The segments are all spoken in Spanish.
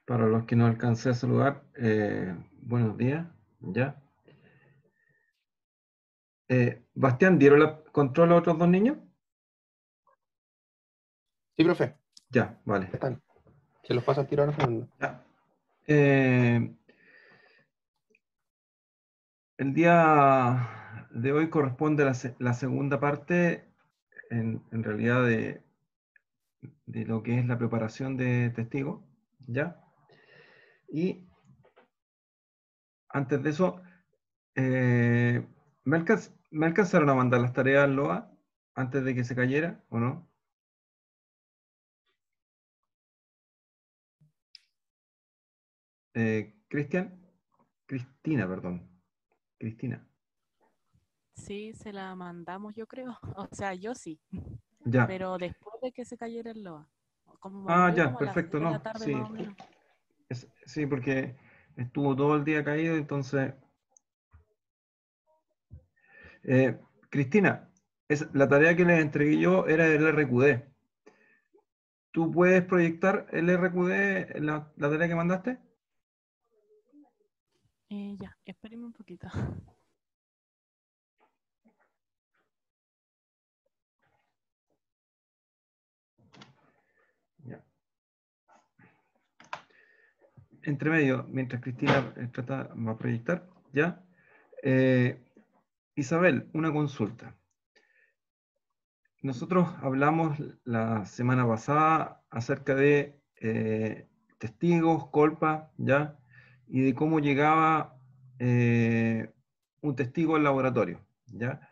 Para los que no alcancé a saludar, buenos días, ya. Bastián, ¿dieron la control a otros dos niños? Sí, profe, Ya, vale. ya están. Se los pasa a tirar a Fernando. Ya. Eh, el día de hoy corresponde la segunda parte, en realidad, de lo que es la preparación de testigos, ¿ya? Y antes de eso, ¿me alcanzaron a mandar las tareas, Loa, antes de que se cayera, o no? Cristian, Cristina, perdón. Cristina. Sí, se la mandamos, yo creo. O sea, yo sí, Ya. pero después de que se cayera el loa. Como Ah, fue ya, como a las 6 perfecto, de la no. tarde Sí, más o menos. sí, porque estuvo todo el día caído, entonces. Cristina, la tarea que les entregué yo era el RQD. ¿Tú puedes proyectar el RQD, en la tarea que mandaste? Ya, espérenme un poquito. Ya. Entre medio, mientras Cristina va a proyectar, ¿ya? Eh, Isabel, una consulta. Nosotros hablamos la semana pasada acerca de testigos, culpa, ¿ya? Y de cómo llegaba un testigo al laboratorio, ¿ya?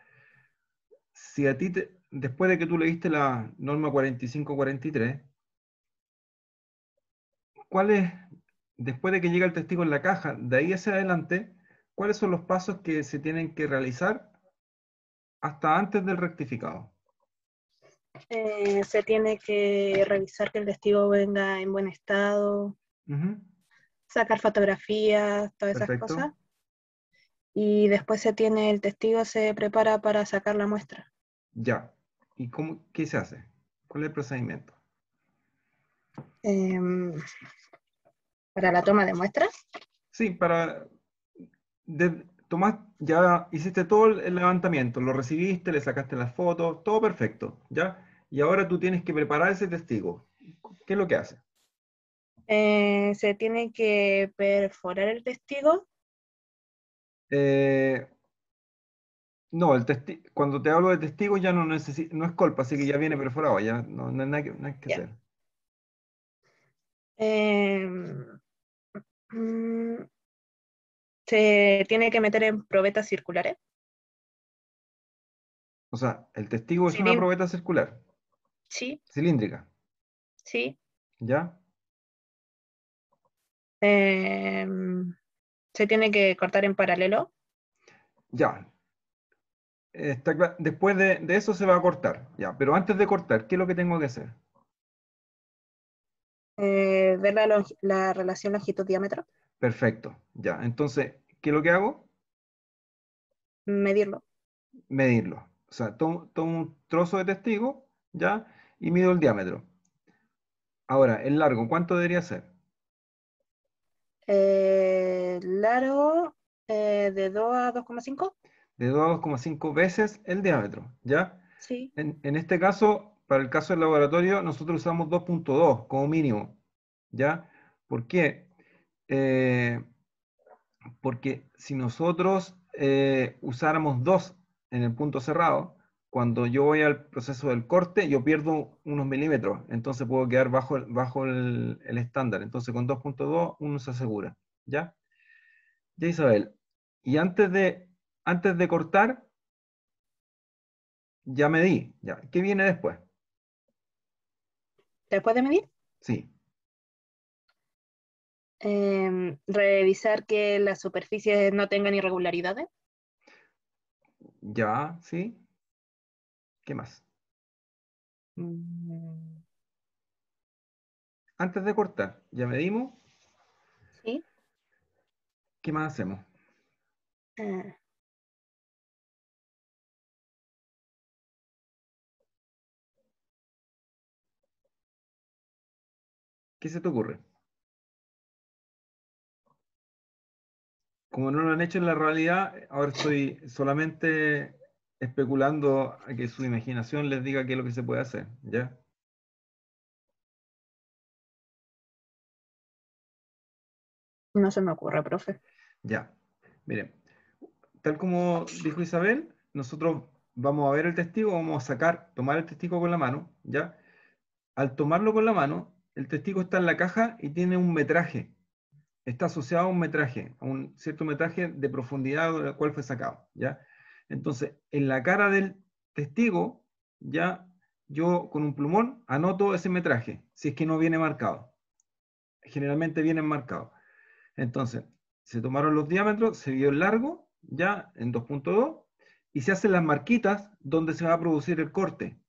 Si a ti, después de que tú leíste la norma 4543, ¿cuál es, después de que llega el testigo en la caja, de ahí hacia adelante, cuáles son los pasos que se tienen que realizar hasta antes del rectificado? Se tiene que revisar que el testigo venga en buen estado, Ujú, sacar fotografías, todas esas cosas. perfecto. Y después el testigo se prepara para sacar la muestra. Ya. ¿Y qué se hace? ¿Cuál es el procedimiento? Em, para la toma de muestras. Sí, Tomás, ya hiciste todo el levantamiento, lo recibiste, le sacaste las fotos, todo perfecto, ¿ya? Y ahora tú tienes que preparar ese testigo. ¿Qué es lo que hace? Se tiene que perforar el testigo. Eh, no, cuando te hablo de testigo ya no no es culpa, así que ya viene perforado, ya no hay nada que Ya. hacer. Em, mm, Se tiene que meter en probetas circulares. O sea, el testigo es una Cilin- probeta circular, sí, cilíndrica, sí. ¿ya? Em, Se tiene que cortar en paralelo. Ya. Después de eso se va a cortar, ya. Pero antes de cortar, ¿qué es lo que tengo que hacer? Ver la relación longitud-diámetro. Perfecto, ya. Entonces, ¿qué es lo que hago? Medirlo. Medirlo. O sea, tomo un trozo de testigo, ¿ya? Y mido el diámetro. Ahora, el largo, ¿cuánto debería ser? Largo de 2 a 2,5. De 2 a 2,5 veces el diámetro, ¿ya? Sí. En este caso, para el caso del laboratorio, nosotros usamos 2,2 como mínimo, ¿ya? ¿Por qué? Eh, Porque si nosotros usáramos 2 en el punto cerrado, cuando yo voy al proceso del corte, yo pierdo unos milímetros, entonces puedo quedar bajo el estándar. Entonces con 2,2 uno se asegura. ¿Ya? Ya, Isabel. Y antes de cortar, ya medí. ¿Ya? ¿Qué viene después? Después de medir, Sí. revisar que las superficies no tengan irregularidades. Ya, sí. ¿Qué más? Mm, Antes de cortar, ya medimos. sí. ¿Qué más hacemos? Eh, ¿Qué se te ocurre? como no lo han hecho en la realidad, ahora estoy solamente especulando a que su imaginación les diga qué es lo que se puede hacer, ¿ya? No se me ocurre, profe. Ya. Miren, tal como dijo Isabel, nosotros vamos a ver el testigo, vamos a tomar el testigo con la mano, ¿ya? Al tomarlo con la mano, el testigo está en la caja y tiene un metraje. Está asociado a un metraje, a un cierto metraje de profundidad del cual fue sacado, ¿ya? Entonces, en la cara del testigo, ya yo con un plumón anoto ese metraje, si es que no viene marcado. Generalmente vienen marcados. Entonces, se tomaron los diámetros, se vio el largo, ya en 2.2, y se hacen las marquitas donde se va a producir el corte,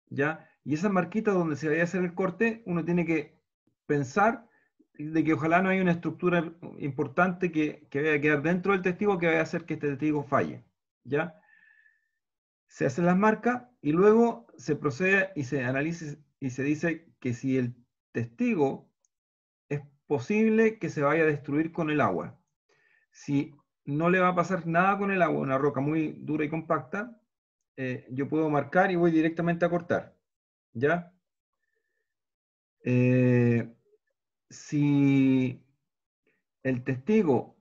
¿ya? Y esas marquitas donde se vaya a hacer el corte, uno tiene que pensar de que ojalá no haya una estructura importante que vaya a quedar dentro del testigo que vaya a hacer que este testigo falle, ¿ya? Se hacen las marcas y luego se procede y se analiza y se dice que si el testigo es posible que se vaya a destruir con el agua. Si no le va a pasar nada con el agua, una roca muy dura y compacta, yo puedo marcar y voy directamente a cortar, ¿ya? Si el testigo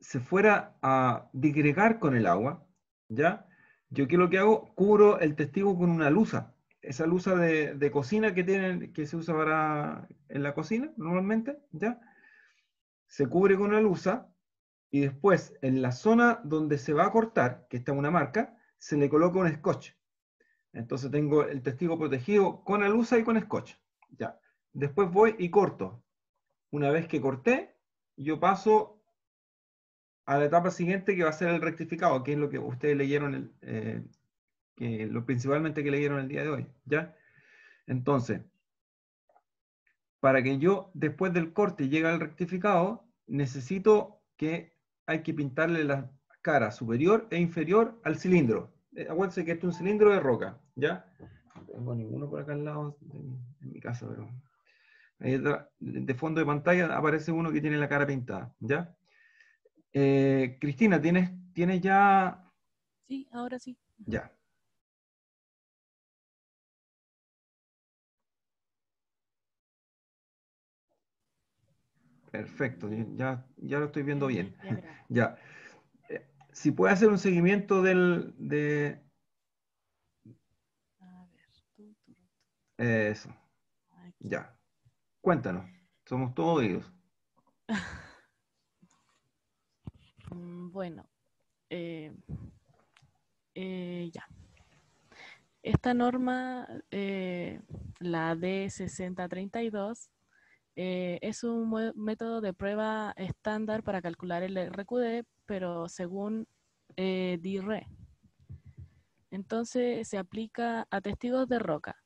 se fuera a digregar con el agua, ¿ya? Yo qué lo que hago, cubro el testigo con una luza. Esa luza de cocina que se usa en la cocina normalmente, ¿ya? Se cubre con una luza y después en la zona donde se va a cortar, que está una marca, se le coloca un scotch. Entonces tengo el testigo protegido con la luza y con scotch. Ya. Después voy y corto. Una vez que corté, yo paso a la etapa siguiente que va a ser el rectificado, que es lo que ustedes leyeron, lo principalmente que leyeron el día de hoy, ¿ya? Entonces, para que yo después del corte llegue al rectificado, necesito que hay que pintarle la cara superior e inferior al cilindro. Acuérdense que este es un cilindro de roca, ¿ya? No tengo ninguno por acá al lado en mi casa, pero ahí de fondo de pantalla aparece uno que tiene la cara pintada, ¿ya? Cristina, ¿tienes ya? Sí, ahora sí. Ya. Perfecto, ya lo estoy viendo bien. Ya, gracias. Ya. Si puede hacer un seguimiento A ver, eso, aquí. ya. Cuéntanos, somos todos oídos. Bueno, ya. Esta norma, la D6032, es un método de prueba estándar para calcular el RQD, pero según DIRE. Entonces se aplica a testigos de roca.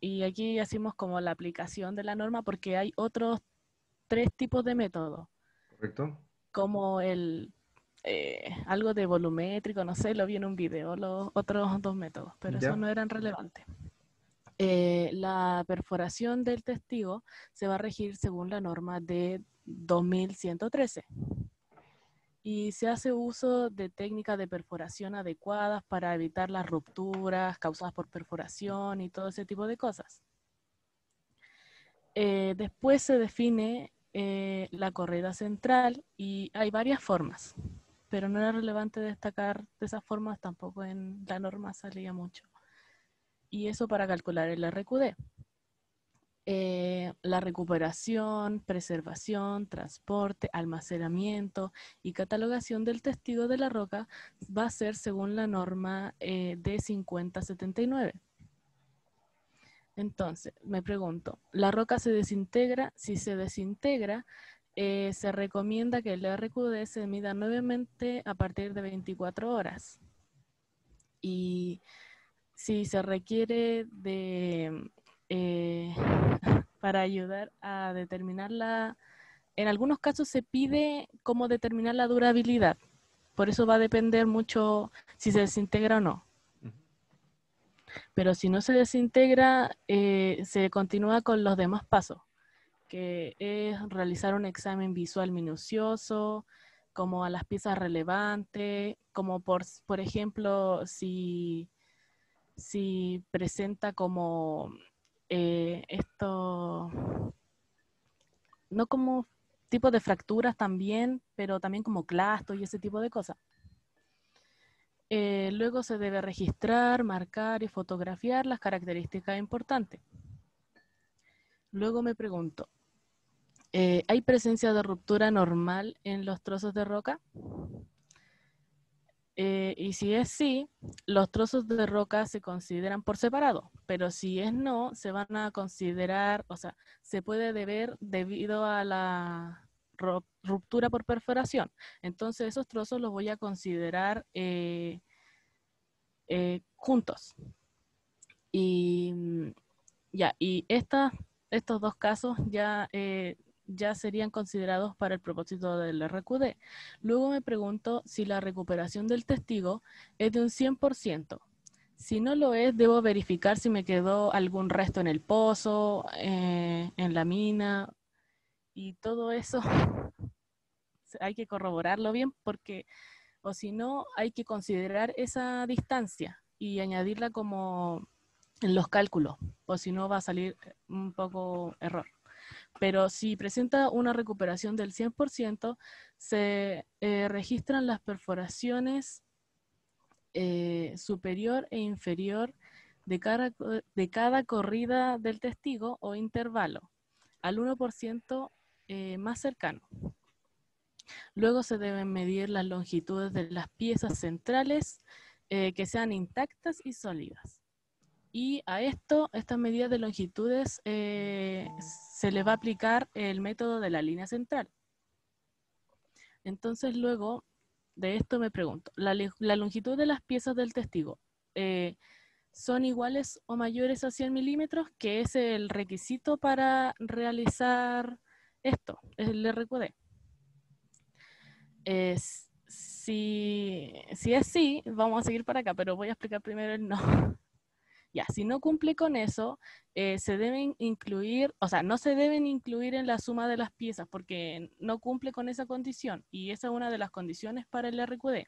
Y aquí hacemos como la aplicación de la norma porque hay otros 3 tipos de métodos, ¿Correcto? como algo de volumétrico, no sé, lo vi en un video, los otros 2 métodos, pero esos Ya. no eran relevantes. La perforación del testigo se va a regir según la norma de 2113 y se hace uso de técnicas de perforación adecuadas para evitar las rupturas causadas por perforación y todo ese tipo de cosas. Después se define la corrida central y hay varias formas, pero no era relevante destacar de esas formas, tampoco en la norma salía mucho. Y eso para calcular el RQD. La recuperación, preservación, transporte, almacenamiento y catalogación del testigo de la roca va a ser según la norma de 5079. Entonces, me pregunto, ¿la roca se desintegra? Si se desintegra, se recomienda que el RQD se mida nuevamente a partir de 24 horas. Y si se requiere de... para ayudar a determinarla. En algunos casos se pide cómo determinar la durabilidad. Por eso va a depender mucho si se desintegra o no. Pero si no se desintegra, se continúa con los demás pasos. que es realizar un examen visual minucioso, como a las piezas relevantes, como por ejemplo, si presenta como esto, no como tipos de fracturas también, pero también como clastos y ese tipo de cosas. Luego se debe registrar, marcar y fotografiar las características importantes. Luego me pregunto, ¿hay presencia de ruptura normal en los trozos de roca? Y si es sí, los trozos de roca se consideran por separado, pero si es no, se van a considerar, o sea, se puede deber debido a la ruptura por perforación. Entonces esos trozos los voy a considerar juntos. Y ya, y estos dos casos ya serían considerados para el propósito del RQD. Luego me pregunto si la recuperación del testigo es de un 100%. Si no lo es, debo verificar si me quedó algún resto en el pozo, en la mina, y todo eso hay que corroborarlo bien, porque, o si no, hay que considerar esa distancia y añadirla como en los cálculos, o si no va a salir un poco error. Pero si presenta una recuperación del 100%, se registran las perforaciones superior e inferior de cada corrida del testigo o intervalo, al 1% más cercano. Luego se deben medir las longitudes de las piezas centrales que sean intactas y sólidas. Y a estas medidas de longitudes se le va a aplicar el método de la línea central. Entonces luego de esto me pregunto, ¿la longitud de las piezas del testigo son iguales o mayores a 100 milímetros? Que es el requisito para realizar esto, el RQD. Si es sí, vamos a seguir para acá, pero voy a explicar primero el no. Ya, si no cumple con eso, se deben incluir, o sea, no se deben incluir en la suma de las piezas porque no cumple con esa condición, y esa es una de las condiciones para el RQD.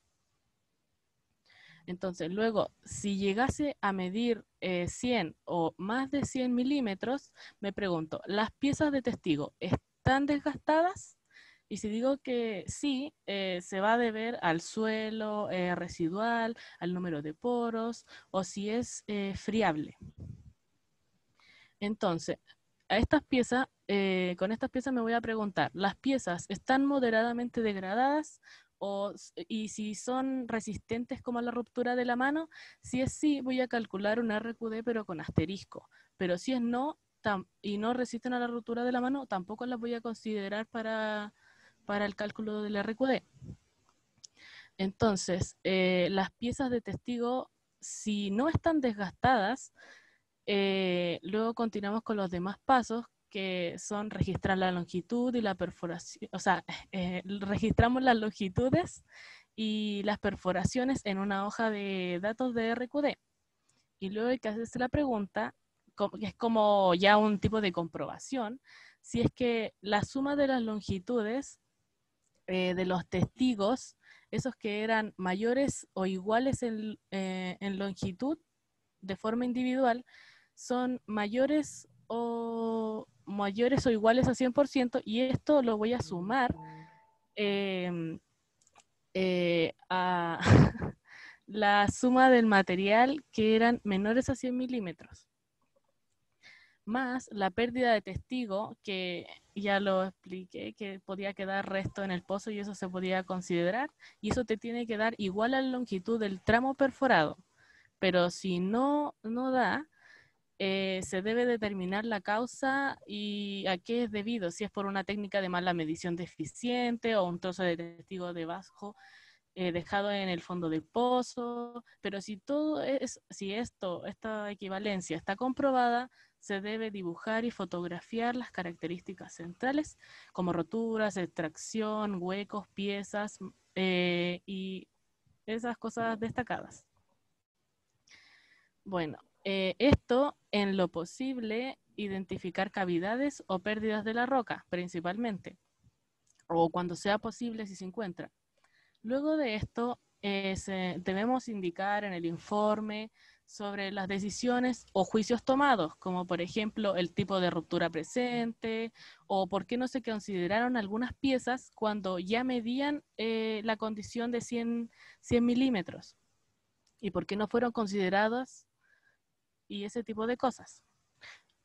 Entonces, luego, si llegase a medir 100 o más de 100 milímetros, me pregunto, ¿las piezas de testigo están desgastadas? Y si digo que sí, se va a deber al suelo residual, al número de poros, o si es friable. Entonces, a estas piezas, con estas piezas me voy a preguntar, ¿las piezas están moderadamente degradadas? Y si son resistentes como a la ruptura de la mano, si es sí, voy a calcular un RQD pero con asterisco. Pero si es no, y no resisten a la ruptura de la mano, tampoco las voy a considerar para el cálculo del RQD. Entonces, las piezas de testigo, si no están desgastadas, luego continuamos con los demás pasos, que son registrar la longitud y la perforación, o sea, registramos las longitudes y las perforaciones en una hoja de datos de RQD. Y luego hay que hacerse la pregunta, que es como ya un tipo de comprobación, si es que la suma de las longitudes de los testigos, esos que eran mayores o iguales en longitud de forma individual, son mayores o iguales a 100%, y esto lo voy a sumar a la suma del material que eran menores a 100 milímetros, más la pérdida de testigo, que ya lo expliqué, que podía quedar resto en el pozo y eso se podía considerar, y eso te tiene que dar igual a la longitud del tramo perforado. Pero si no da, se debe determinar la causa y a qué es debido, si es por una técnica de mala medición deficiente o un trozo de testigo debajo dejado en el fondo del pozo. Pero si esta equivalencia está comprobada, se debe dibujar y fotografiar las características centrales como roturas, extracción, huecos, piezas y esas cosas destacadas. Bueno, esto en lo posible identificar cavidades o pérdidas de la roca, principalmente, o cuando sea posible si se encuentra. Luego de esto, debemos indicar en el informe sobre las decisiones o juicios tomados, como por ejemplo el tipo de ruptura presente o por qué no se consideraron algunas piezas cuando ya medían la condición de 100 milímetros y por qué no fueron consideradas y ese tipo de cosas.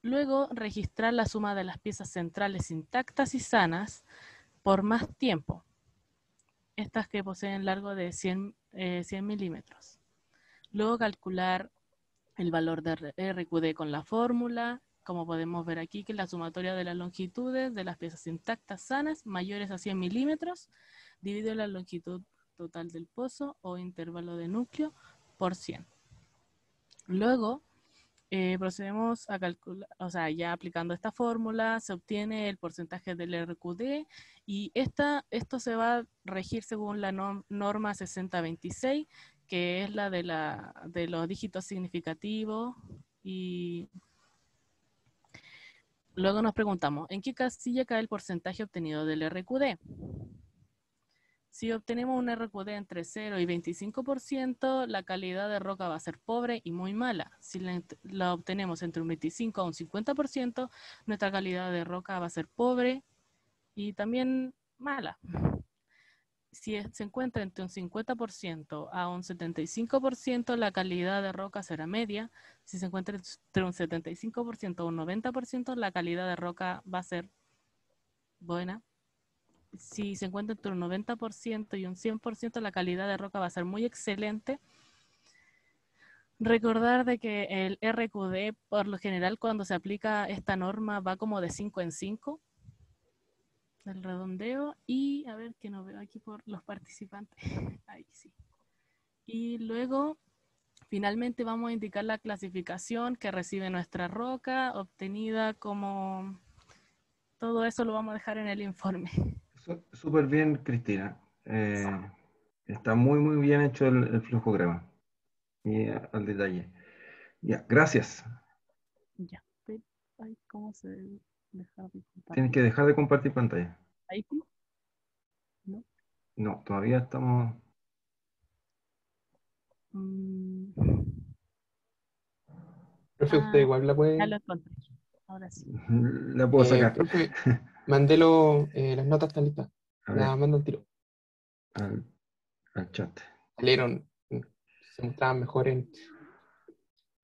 Luego, registrar la suma de las piezas centrales intactas y sanas por más tiempo. Estas que poseen largo de 100 milímetros. Luego calcular el valor de RQD con la fórmula, como podemos ver aquí, que es la sumatoria de las longitudes de las piezas intactas sanas mayores a 100 milímetros, dividido la longitud total del pozo o intervalo de núcleo por 100. Luego, procedemos a calcular, o sea, ya aplicando esta fórmula, se obtiene el porcentaje del RQD y esto se va a regir según la norma 6026, que es la de los dígitos significativos. Y luego nos preguntamos, ¿en qué casilla cae el porcentaje obtenido del RQD? Si obtenemos un RQD entre 0 y 25%, la calidad de roca va a ser pobre y muy mala. Si la obtenemos entre un 25 a un 50%, nuestra calidad de roca va a ser pobre y también mala. Si se encuentra entre un 50% a un 75%, la calidad de roca será media. Si se encuentra entre un 75% a un 90%, la calidad de roca va a ser buena. Si se encuentra entre un 90% y un 100%, la calidad de roca va a ser muy excelente. Recordar de que el RQD, por lo general, cuando se aplica esta norma, va como de 5 en 5, del redondeo. Y a ver, que no veo aquí por los participantes. Ahí sí. Y luego, finalmente, vamos a indicar la clasificación que recibe nuestra roca, obtenida como... Todo eso lo vamos a dejar en el informe. Súper bien, Cristina. Está muy, muy bien hecho el flujograma. Y al detalle. Ya, gracias. Ya. Ay, ¿cómo se deja de Tienes compartir? que dejar de compartir pantalla. Ahí sí. ¿No? No, todavía estamos... Mm, Profe, usted igual la ya puede. lo encontré. Ahora sí. La puedo sacar Profe, las notas están listas. a La ver, mando al tiro. al chat. Salieron, se mostraban mejor en.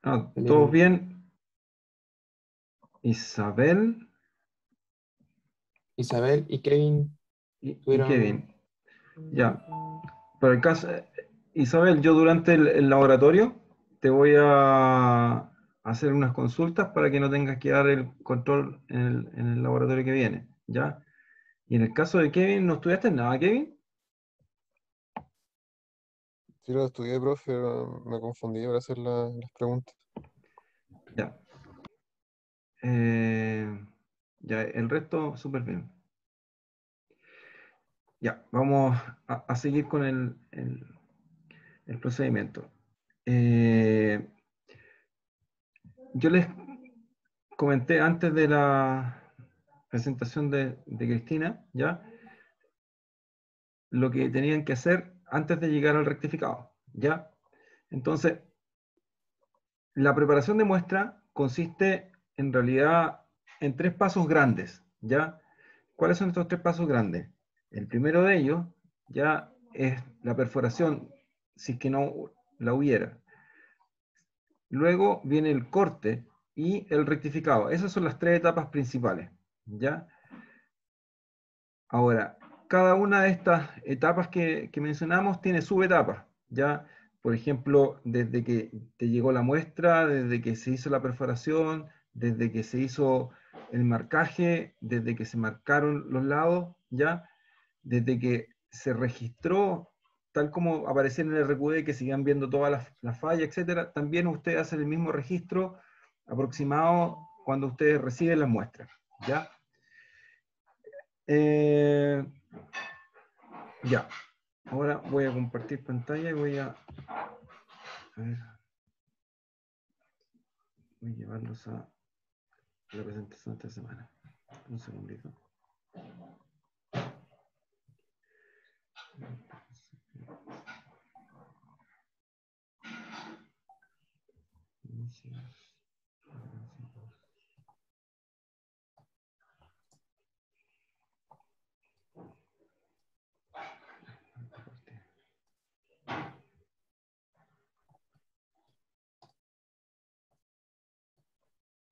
Ah, ¿todos Salieron. bien? Isabel Isabel y Kevin y tuvieron. Kevin. Ya, para el caso, Isabel, yo durante el laboratorio te voy a hacer unas consultas para que no tengas que dar el control en el laboratorio que viene, ¿ya? Y en el caso de Kevin, ¿no estudiaste nada, Kevin? Sí, lo estudié, profe, pero me confundí para hacer las preguntas. Ya. Ya, el resto, súper bien. Ya, vamos a seguir con el procedimiento. Yo les comenté antes de la presentación de Cristina, ¿ya? Lo que tenían que hacer antes de llegar al rectificado, ¿ya? Entonces, la preparación de muestra consiste en realidad en 3 pasos grandes, ¿ya? ¿Cuáles son estos 3 pasos grandes? El primero de ellos ya es la perforación, si es que no la hubiera. Luego viene el corte y el rectificado. Esas son las 3 etapas principales, ¿ya? Ahora, cada una de estas etapas que mencionamos tiene subetapas, ¿ya? Por ejemplo, desde que te llegó la muestra, desde que se hizo la perforación, desde que se hizo el marcaje, desde que se marcaron los lados, ¿ya? Desde que se registró, tal como aparecía en el RQD, que sigan viendo todas las fallas, etcétera, también ustedes hacen el mismo registro aproximado cuando ustedes reciben las muestras, ¿ya? Ya, ahora voy a compartir pantalla y voy a ver, voy a llevarlos a la presentación esta semana. Un segundito.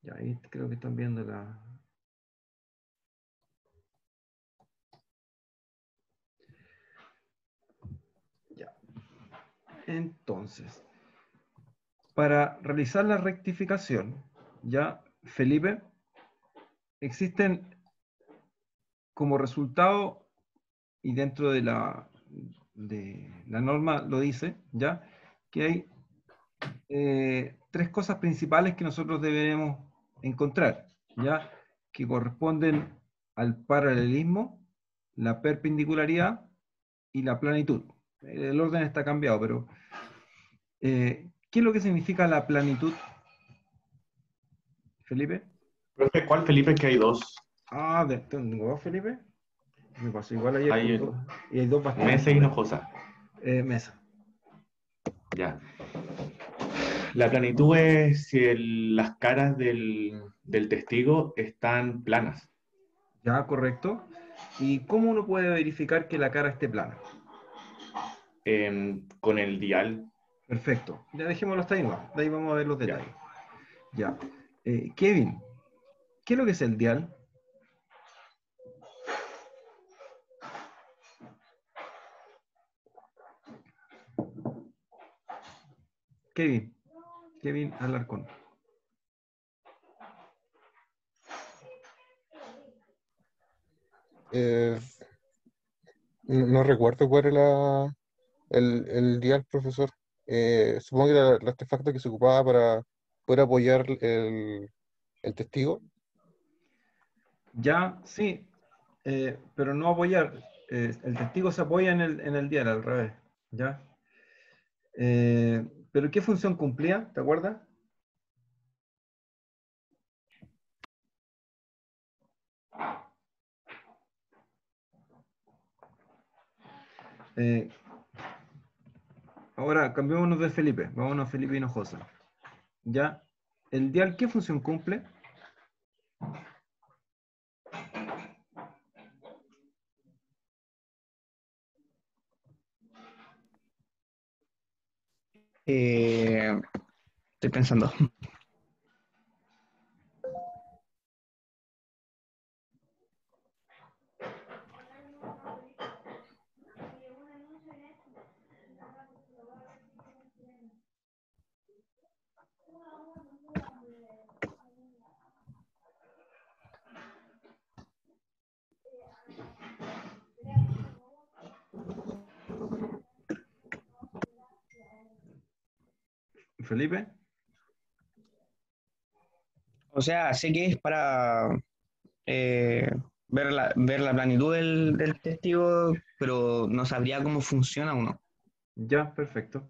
Ya, ahí creo que están viendo la... Ya. Entonces, para realizar la rectificación, ya, Felipe, existen como resultado, y dentro de la norma lo dice, ya, que hay tres cosas principales que nosotros deberemos encontrar, ya, que corresponden al paralelismo, la perpendicularidad y la planitud. El orden está cambiado, pero ¿qué es lo que significa la planitud, Felipe? Profe, ¿cuál Felipe? Que hay dos. Ah, tengo dos, Felipe. Me pasó igual ayer Hay con dos. Y hay dos bastante. Mesa y Hinojosa. Mesa. Ya. La planitud es si las caras del testigo están planas. Ya, correcto. ¿Y cómo uno puede verificar que la cara esté plana? Con el dial. Perfecto. Ya dejémoslo hasta ahí, ¿no? De ahí vamos a ver los Ya. detalles. Ya. Kevin, ¿qué es lo que es el dial? Kevin Alarcón. No recuerdo cuál era el dial, profesor. Supongo que era el artefacto que se ocupaba para poder apoyar el testigo. Ya, sí, pero no apoyar. El testigo se apoya en el dial, al revés. ¿Ya? ¿Pero qué función cumplía? ¿Te acuerdas? Ahora, cambiémonos de Felipe. Vámonos a Felipe Hinojosa. ¿Ya? ¿El dial qué función cumple? Estoy pensando. Felipe. O sea, sé que es para ver la planitud del testigo, pero no sabría cómo funciona uno. Ya, perfecto.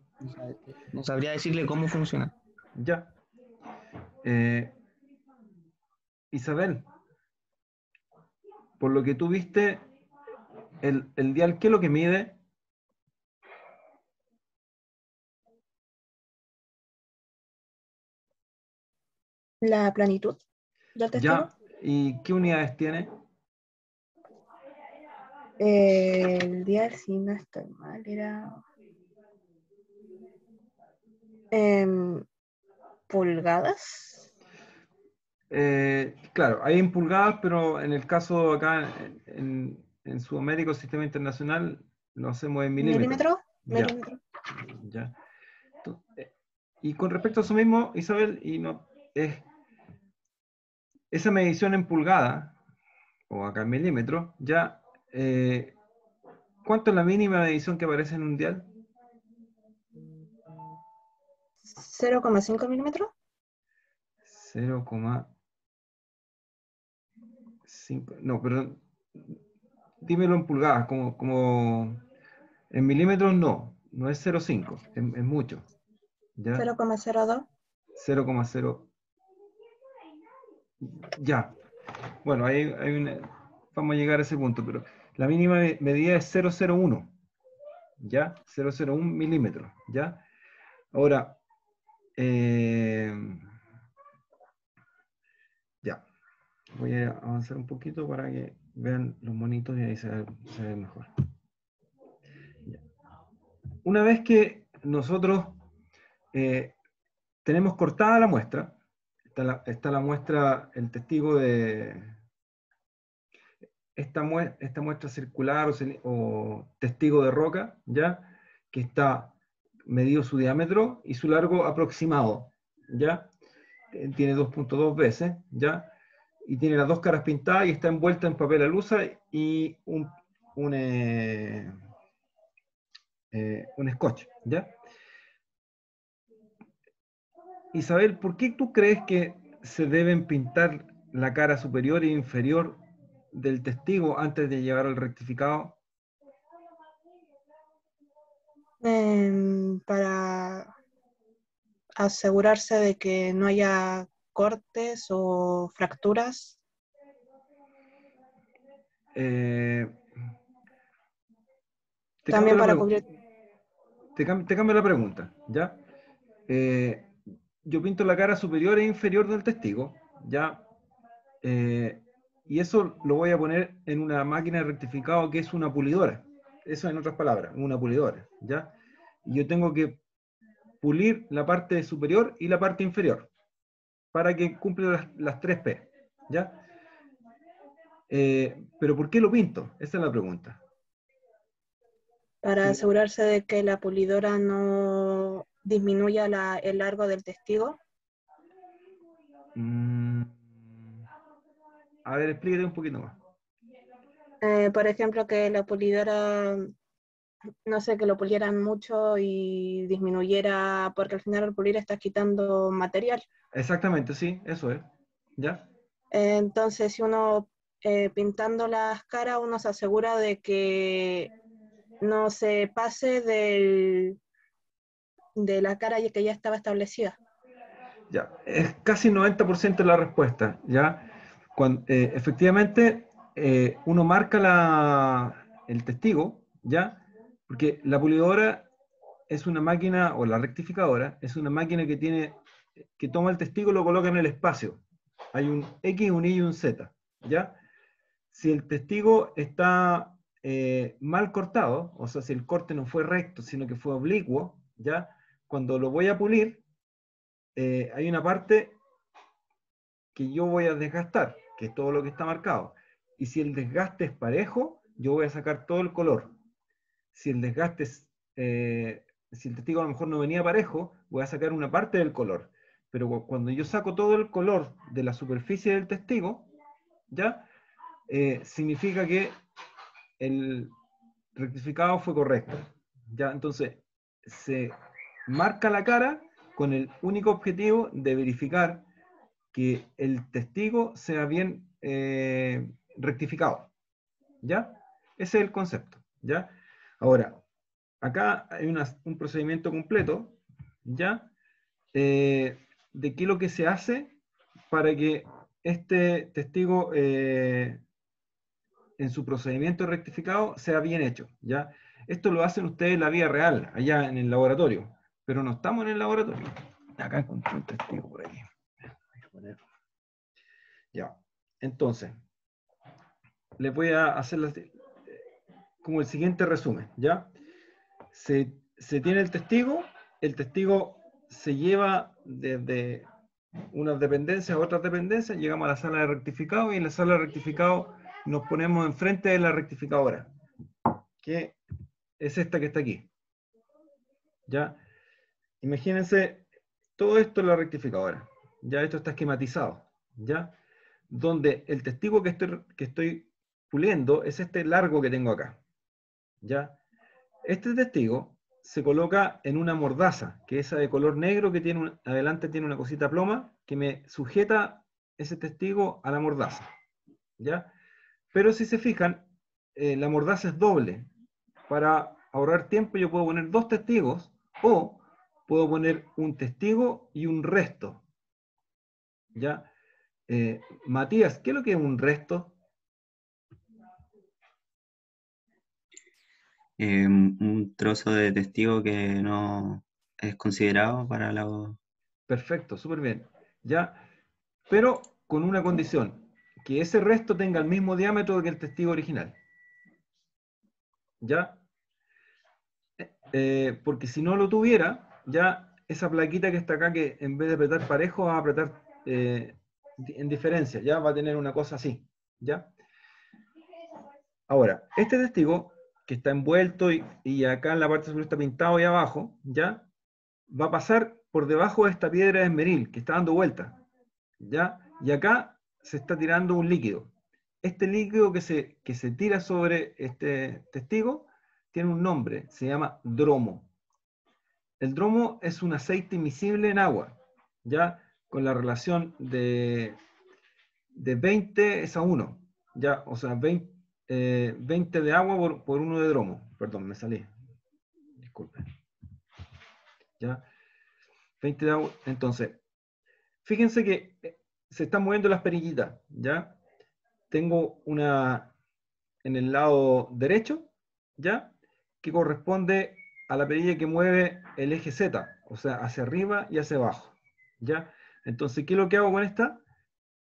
No sabría decirle cómo funciona. Ya. Isabel, por lo que tú viste, el dial, ¿qué es lo que mide? La planitud del testigo. Ya. ¿Y qué unidades tiene? El dial, si no estoy mal, era pulgadas. Claro, hay en pulgadas, pero en el caso acá en Sudamérica, Sistema Internacional, lo hacemos en milímetros. Ya, Milímetro. ya. Y con respecto a eso mismo, Isabel, esa medición en pulgada, o acá en milímetros, ya, ¿cuánto es la mínima medición que aparece en un dial? 0,5 milímetros. 0,5. No, pero dímelo en pulgadas, como en milímetros no es 0,5, es mucho. ¿Ya? 0,02. 0,0. Ya. Bueno, vamos a llegar a ese punto, pero la mínima medida es 0,01, ¿ya? 0,01 milímetros, ¿ya? Ahora, ya. Voy a avanzar un poquito para que vean los monitos y ahí se ve mejor. Ya. Una vez que nosotros tenemos cortada la muestra, está la muestra, el testigo de esta muestra circular o testigo de roca, ¿ya? Que está medido su diámetro y su largo aproximado, ¿ya? Tiene 2.2 veces, ¿ya? Y tiene las dos caras pintadas y está envuelta en papel alusa y un scotch, ¿ya? Isabel, ¿por qué tú crees que se deben pintar la cara superior e inferior del testigo antes de llevar al rectificado? Para asegurarse de que no haya cortes o fracturas. También para cubrir. Te cambio la pregunta, ¿ya? Yo pinto la cara superior e inferior del testigo, ¿ya? Y eso lo voy a poner en una máquina de rectificado que es una pulidora. Eso en otras palabras, una pulidora, ¿ya? Y yo tengo que pulir la parte superior y la parte inferior para que cumpla las 3P, ¿ya? Pero ¿por qué lo pinto? Esa es la pregunta. Para asegurarse de que la pulidora no disminuya el largo del testigo. A ver, explícate un poquito más. Por ejemplo, que la pulidora, no sé, que lo pulieran mucho y disminuyera, porque al final al pulir estás quitando material. Exactamente, sí, eso es. ¿Ya? Entonces, si uno pintando las caras, uno se asegura de que no se pase de la cara que ya estaba establecida. Ya, es casi 90% la respuesta, ¿ya? Efectivamente, uno marca el testigo, ¿ya? Porque la pulidora es una máquina, o la rectificadora, es una máquina que toma el testigo y lo coloca en el espacio. Hay un X, un Y y un Z, ¿ya? Si el testigo está mal cortado, o sea, si el corte no fue recto, sino que fue oblicuo, ¿ya? Cuando lo voy a pulir, hay una parte que yo voy a desgastar, que es todo lo que está marcado. Y si el desgaste es parejo, yo voy a sacar todo el color. Si el desgaste si el testigo a lo mejor no venía parejo, voy a sacar una parte del color. Pero cuando yo saco todo el color de la superficie del testigo, ¿ya? Significa que el rectificado fue correcto. ¿Ya? Entonces, se marca la cara con el único objetivo de verificar que el testigo sea bien rectificado. ¿Ya? Ese es el concepto. ¿Ya? Ahora, acá hay un procedimiento completo, ¿ya? De qué es lo que se hace para que este testigo en su procedimiento rectificado sea bien hecho, ¿ya? Esto lo hacen ustedes en la vida real, allá en el laboratorio, pero no estamos en el laboratorio. Acá encontré un testigo por ahí. Ya, entonces, les voy a hacer como el siguiente resumen, ¿ya? Se tiene el testigo se lleva desde unas dependencias a otras dependencias, llegamos a la sala de rectificado y en la sala de rectificado nos ponemos enfrente de la rectificadora, que es esta que está aquí. ¿Ya? Imagínense, todo esto es la rectificadora. Ya esto está esquematizado. ¿Ya? Donde el testigo que estoy puliendo es este largo que tengo acá. ¿Ya? Este testigo se coloca en una mordaza, que es esa de color negro que adelante tiene una cosita ploma que me sujeta ese testigo a la mordaza. ¿Ya? Pero si se fijan, la mordaza es doble. Para ahorrar tiempo yo puedo poner dos testigos o puedo poner un testigo y un resto. ¿Ya? Matías, ¿qué es lo que es un resto? Un trozo de testigo que no es considerado para la... Perfecto, súper bien. ¿Ya? Pero con una condición, que ese resto tenga el mismo diámetro que el testigo original. ¿Ya? Porque si no lo tuviera, ya esa plaquita que está acá, que en vez de apretar parejo, va a apretar en diferencia, ya va a tener una cosa así. ¿Ya? Ahora, este testigo, que está envuelto y acá en la parte superior está pintado ahí abajo, ¿ya? Va a pasar por debajo de esta piedra de esmeril, que está dando vuelta, ¿ya? Y acá se está tirando un líquido. Este líquido que se tira sobre este testigo tiene un nombre, se llama dromo. El dromo es un aceite miscible en agua, ¿ya? Con la relación de 20 es a 1, ¿ya? O sea, 20 de agua por 1 de dromo. Perdón, me salí. Disculpen. ¿Ya? 20 de agua. Entonces, fíjense que se están moviendo las perillitas, ¿ya? Tengo una en el lado derecho, ¿ya? Que corresponde a la perilla que mueve el eje Z, o sea, hacia arriba y hacia abajo, ¿ya? Entonces, ¿qué es lo que hago con esta?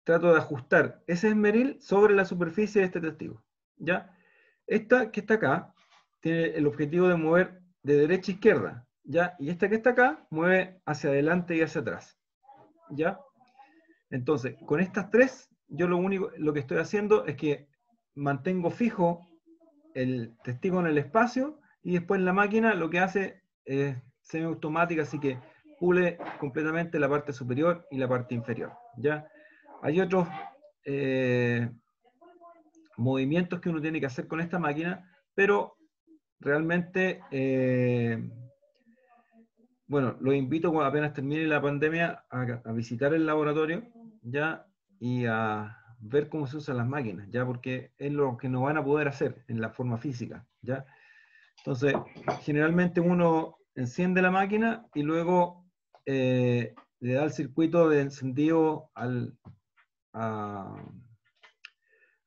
Trato de ajustar ese esmeril sobre la superficie de este testigo, ¿ya? Esta que está acá tiene el objetivo de mover de derecha a izquierda, ¿ya? Y esta que está acá mueve hacia adelante y hacia atrás, ¿ya? Entonces, con estas tres, yo lo que estoy haciendo es que mantengo fijo el testigo en el espacio y después la máquina lo que hace es semiautomática, así que pule completamente la parte superior y la parte inferior, ¿ya? Hay otros movimientos que uno tiene que hacer con esta máquina, pero realmente, bueno, los invito cuando apenas termine la pandemia a visitar el laboratorio, ¿ya? Y a ver cómo se usan las máquinas, ¿ya? Porque es lo que no van a poder hacer en la forma física, ¿ya? Entonces, generalmente uno enciende la máquina y luego le da el circuito de encendido al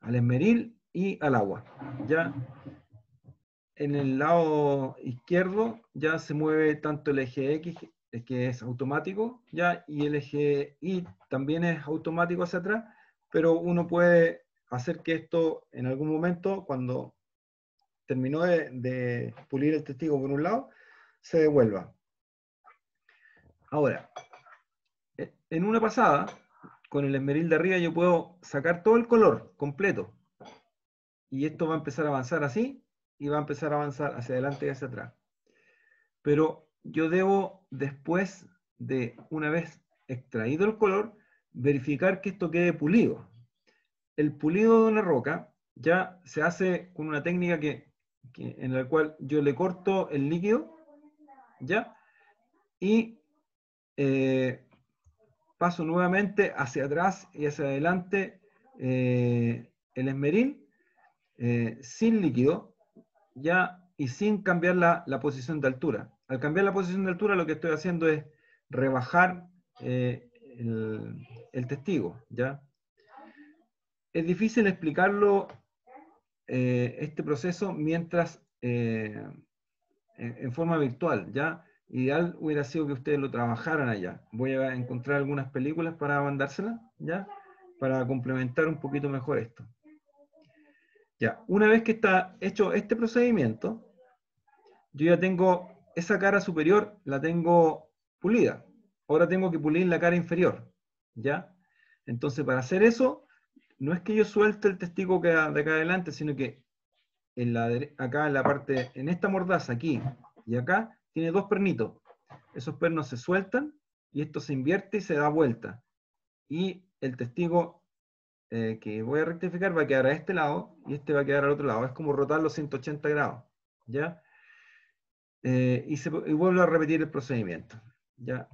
esmeril y al agua, ¿ya? En el lado izquierdo ya se mueve tanto el eje X, que es automático, ya, y el eje Y también es automático hacia atrás, pero uno puede hacer que esto en algún momento, cuando terminó de pulir el testigo por un lado, se devuelva. Ahora, en una pasada, con el esmeril de arriba yo puedo sacar todo el color completo, y esto va a empezar a avanzar así, y va a empezar a avanzar hacia adelante y hacia atrás. Pero yo debo, después de una vez extraído el color, verificar que esto quede pulido. El pulido de una roca ya se hace con una técnica en la cual yo le corto el líquido, ¿ya? Y paso nuevamente hacia atrás y hacia adelante el esmeril sin líquido, ya, y sin cambiar la posición de altura. Al cambiar la posición de altura, lo que estoy haciendo es rebajar el testigo, ¿ya? Es difícil explicarlo, este proceso, mientras en forma virtual, ¿ya? Ideal hubiera sido que ustedes lo trabajaran allá. Voy a encontrar algunas películas para mandárselas, ¿ya? Para complementar un poquito mejor esto. Ya, una vez que está hecho este procedimiento, yo ya tengo esa cara superior, la tengo pulida. Ahora tengo que pulir la cara inferior, ¿ya? Entonces, para hacer eso, no es que yo suelte el testigo de acá adelante, sino que acá en la parte, en esta mordaza, aquí y acá, tiene dos pernitos. Esos pernos se sueltan y esto se invierte y se da vuelta. Y el testigo que voy a rectificar va a quedar a este lado y este va a quedar al otro lado. Es como rotar los 180 grados, ¿ya? Y vuelvo a repetir el procedimiento, ¿ya?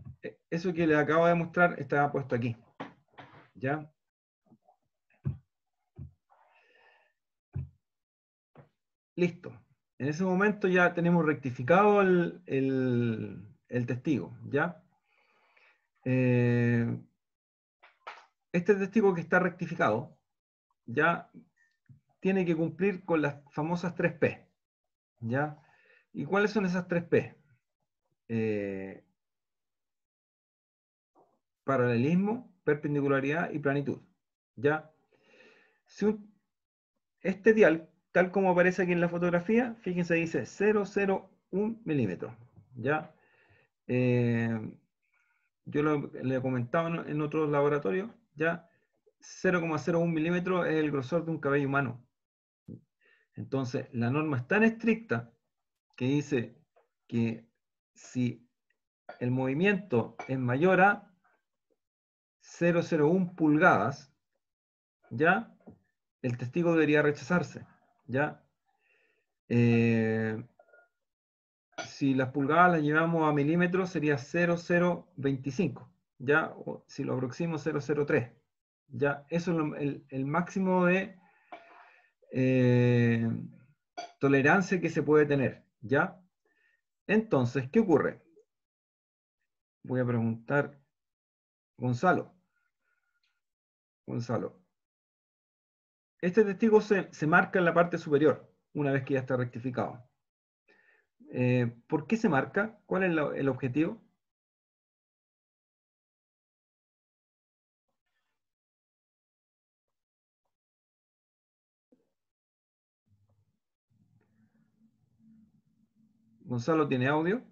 Eso que les acabo de mostrar estaba puesto aquí, ¿ya? Listo. En ese momento ya tenemos rectificado el testigo, ¿ya? este testigo que está rectificado ya tiene que cumplir con las famosas 3P. ¿Ya? ¿Y cuáles son esas 3P? Paralelismo, perpendicularidad y planitud. ¿Ya? Este dial, tal como aparece aquí en la fotografía, fíjense, dice 0,01 milímetros. ¿Ya? Yo le he comentado en otros laboratorios, ¿ya? 0,01 milímetros es el grosor de un cabello humano. Entonces, la norma es tan estricta que dice que si el movimiento es mayor a 0,01 pulgadas, ¿ya? El testigo debería rechazarse, ¿ya? Si las pulgadas las llevamos a milímetros sería 0,025, ¿ya? O si lo aproximo 0,03, ¿ya? Eso es el máximo de tolerancia que se puede tener, ¿ya? Entonces, ¿qué ocurre? Voy a preguntar, Gonzalo, este testigo se marca en la parte superior, una vez que ya está rectificado. ¿Por qué se marca? ¿Cuál es el objetivo? Gonzalo, ¿tiene audio?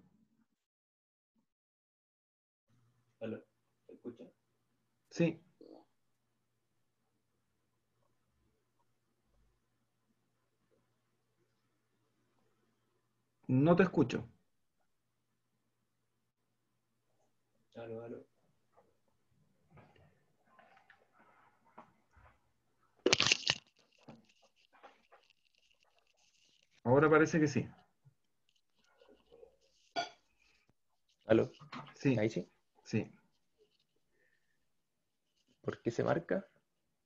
¿Aló? ¿Se escucha? Sí. No te escucho. Aló, aló. Ahora parece que sí. ¿Aló? Sí, ¿Ahí sí? sí. ¿Por qué se marca?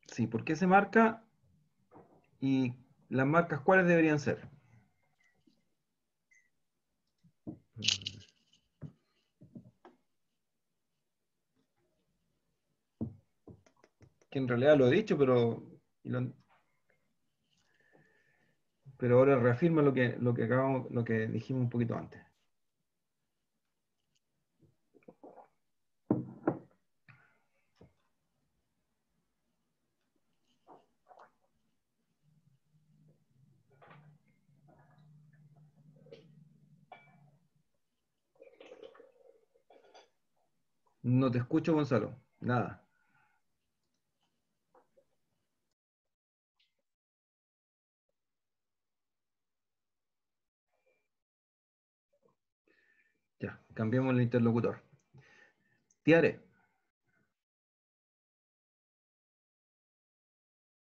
Sí, ¿por qué se marca? Y las marcas, ¿cuáles deberían ser? Que en realidad lo he dicho, pero ahora reafirma lo que dijimos un poquito antes. No te escucho, Gonzalo. Nada. Ya, cambiamos el interlocutor. Tiare,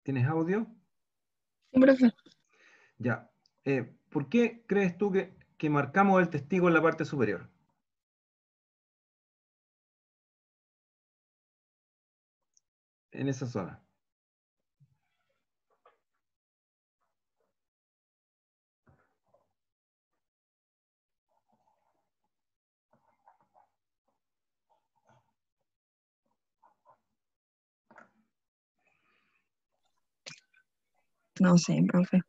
¿tienes audio? Sí, profe. Ya. ¿Por qué crees tú que marcamos el testigo en la parte superior? En esa zona. No sé, profe.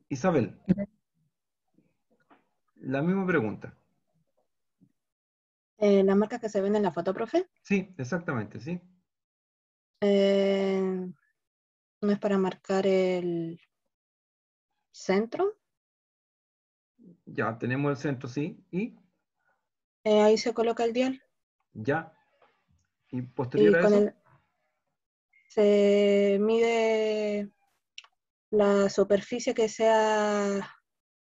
Isabel, la misma pregunta. Las marcas que se ven en la foto, profe, Sí, exactamente, sí. no es para marcar el centro. Ya tenemos el centro, sí. Y Ahí se coloca el dial. ya. Y posterior Y a con eso, el se mide la superficie que sea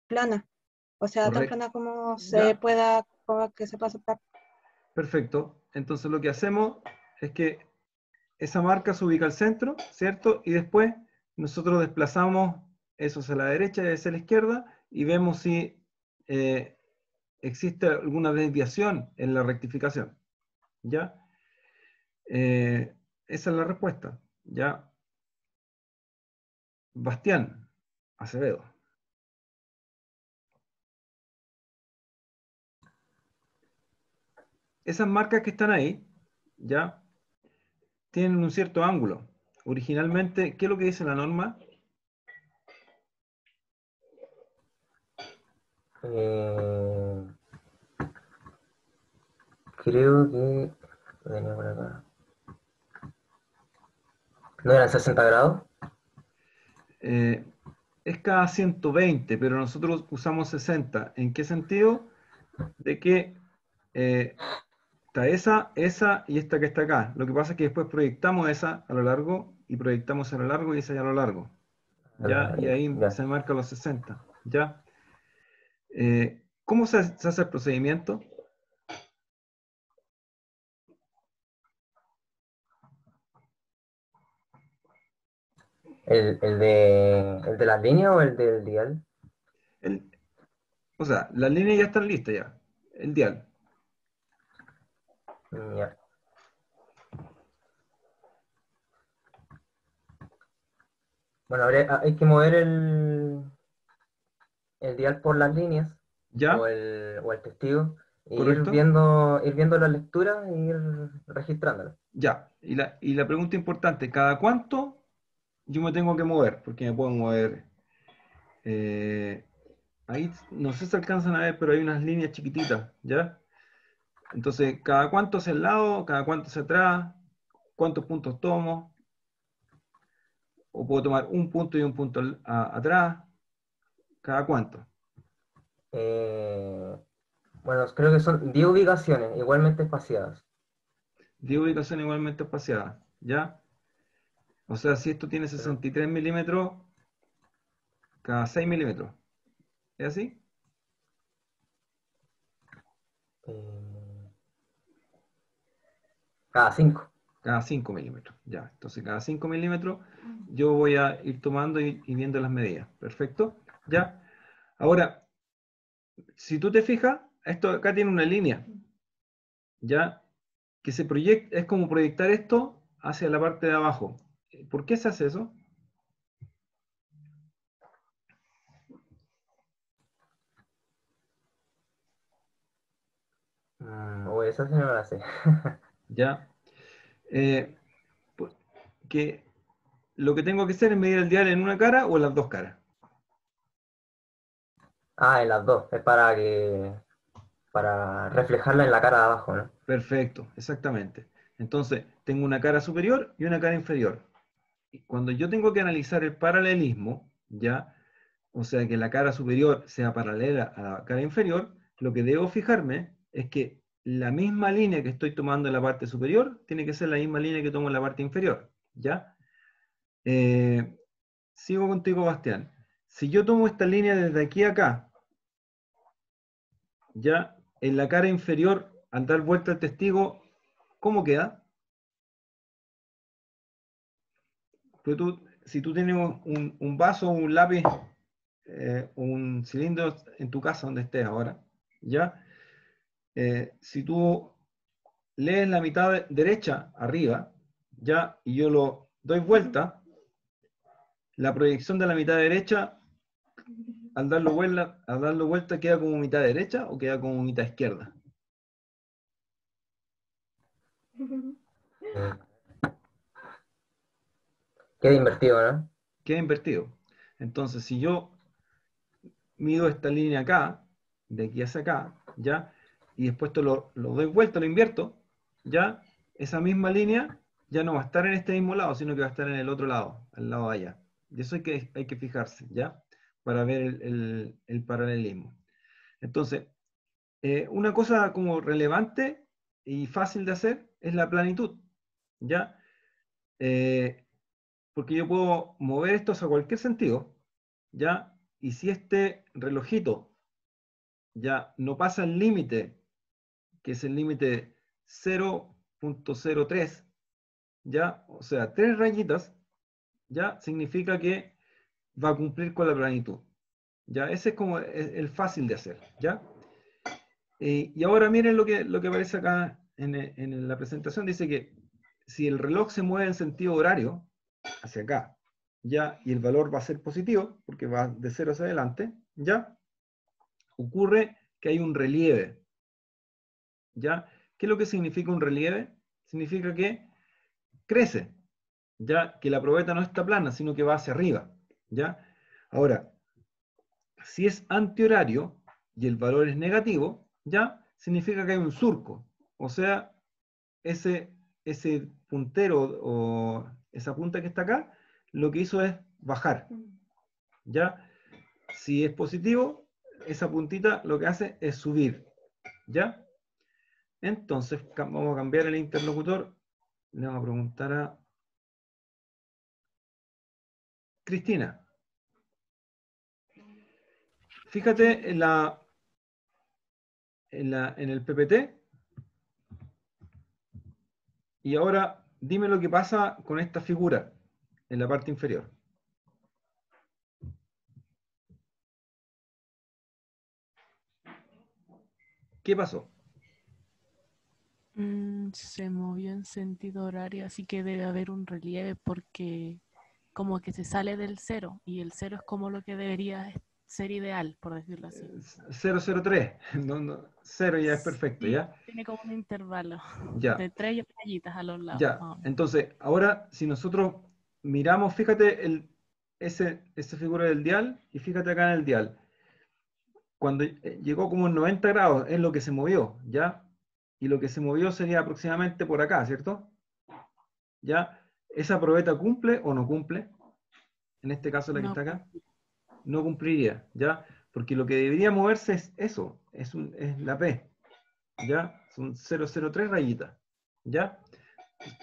plana. O sea, tan correcto. plana como se Ya, pueda, como que se pueda aceptar. perfecto. Entonces lo que hacemos es que esa marca se ubica al centro, ¿cierto? Y después nosotros desplazamos eso hacia la derecha y hacia la izquierda y vemos si existe alguna desviación en la rectificación. ¿Ya? Esa es la respuesta. ¿Ya? Bastián Acevedo. esas marcas que están ahí, ¿ya? Tienen un cierto ángulo. Originalmente, ¿qué es lo que dice la norma? Creo que venía por acá. ¿No eran 60 grados? Es cada 120, pero nosotros usamos 60. ¿En qué sentido? De que está esa y esta que está acá. Lo que pasa es que después proyectamos esa a lo largo y proyectamos a lo largo y esa a lo largo. ¿Ya? Y ahí Ya. se marca los 60. ¿Ya? ¿Cómo se hace el procedimiento? ¿El de las líneas o el del dial? O sea, las líneas ya están listas ya. El dial. Ya. Bueno, hay que mover el dial por las líneas ¿Ya? o el testigo y ¿Correcto? ir viendo la lectura e ir registrándola. Ya. Y la pregunta importante, ¿cada cuánto yo me tengo que mover? Porque me puedo mover. Ahí no sé si alcanzan a ver, pero hay unas líneas chiquititas, ¿ya? Entonces, ¿cada cuánto hacia el lado? ¿Cada cuánto hacia atrás? ¿Cuántos puntos tomo? ¿O puedo tomar un punto y un punto atrás? ¿Cada cuánto? Bueno, creo que son 10 ubicaciones igualmente espaciadas. 10 ubicaciones igualmente espaciadas, ¿ya? O sea, si esto tiene 63 milímetros, cada 6 milímetros. ¿Es así? Cada 5. Cada 5 milímetros, ya. Entonces, cada 5 milímetros yo voy a ir tomando y viendo las medidas. Perfecto, ¿ya? Ahora, si tú te fijas, esto acá tiene una línea, ¿ya? Que se proyecta, es como proyectar esto hacia la parte de abajo. ¿Por qué se hace eso? O esa sí no la sé. ¿Ya? Que lo que tengo que hacer es medir el dial en una cara o en las dos caras. En las dos. Es para reflejarla en la cara de abajo, ¿no? Perfecto, exactamente. Entonces, tengo una cara superior y una cara inferior. Y cuando yo tengo que analizar el paralelismo, ¿ya? O sea, que la cara superior sea paralela a la cara inferior, lo que debo fijarme es que la misma línea que estoy tomando en la parte superior tiene que ser la misma línea que tomo en la parte inferior, ¿ya? Sigo contigo, Bastián. Si yo tomo esta línea desde aquí a acá, ¿ya? En la cara inferior, al dar vuelta al testigo, ¿cómo queda? Pues si tú tienes un vaso o un lápiz, un cilindro en tu casa donde estés ahora, ¿ya? Si tú lees la mitad derecha arriba, ¿ya? Y yo lo doy vuelta, la proyección de la mitad derecha, al darlo vuelta, ¿queda como mitad derecha o queda como mitad izquierda? Queda invertido, ¿no? Queda invertido. Entonces, si yo mido esta línea acá, de aquí hacia acá, ¿ya? Y después lo doy vuelta, lo invierto, ¿ya? Esa misma línea ya no va a estar en este mismo lado, sino que va a estar en el otro lado, al lado de allá. Y eso hay que fijarse, ¿ya? Para ver el paralelismo. Entonces, una cosa como relevante y fácil de hacer es la planitud, ¿ya? Porque yo puedo mover esto a cualquier sentido, ¿ya? Y si este relojito ya no pasa el límite, que es el límite 0.03, ¿ya? O sea, 3 rayitas, ¿ya? Significa que va a cumplir con la planitud, ¿ya? Ese es como el fácil de hacer, ¿ya? Y ahora miren lo que aparece acá en la presentación, dice que si el reloj se mueve en sentido horario, hacia acá, ¿ya? Y el valor va a ser positivo, porque va de 0 hacia adelante, ¿ya? Ocurre que hay un relieve, ¿ya? ¿Qué es lo que significa un relieve? Significa que crece, ya que la probeta no está plana, sino que va hacia arriba, ¿ya? Ahora, si es antihorario y el valor es negativo, ya significa que hay un surco, o sea, ese puntero o esa punta que está acá, lo que hizo es bajar, ¿ya? Si es positivo, esa puntita lo que hace es subir, ¿ya? Entonces, vamos a cambiar el interlocutor. Le vamos a preguntar a Cristina. Fíjate en el PPT. Y ahora dime lo que pasa con esta figura en la parte inferior. ¿Qué pasó? Se movió en sentido horario, así que debe haber un relieve porque como que se sale del cero y el cero es como lo que debería ser ideal, por decirlo así. 003. No, 0 ya es perfecto, Sí, ¿ya? tiene como un intervalo Ya, de 3 rayitas a los lados. ya. más o menos. Entonces, ahora si nosotros miramos, fíjate esa figura del dial y fíjate acá en el dial. Cuando llegó como en 90 grados es lo que se movió, ¿ya? Y lo que se movió sería aproximadamente por acá, ¿cierto? ¿Ya? ¿Esa probeta cumple o no cumple? En este caso la que No, está acá. No cumpliría, ¿ya? Porque lo que debería moverse es eso, es la P, ¿ya? Son 003 rayitas, ¿ya?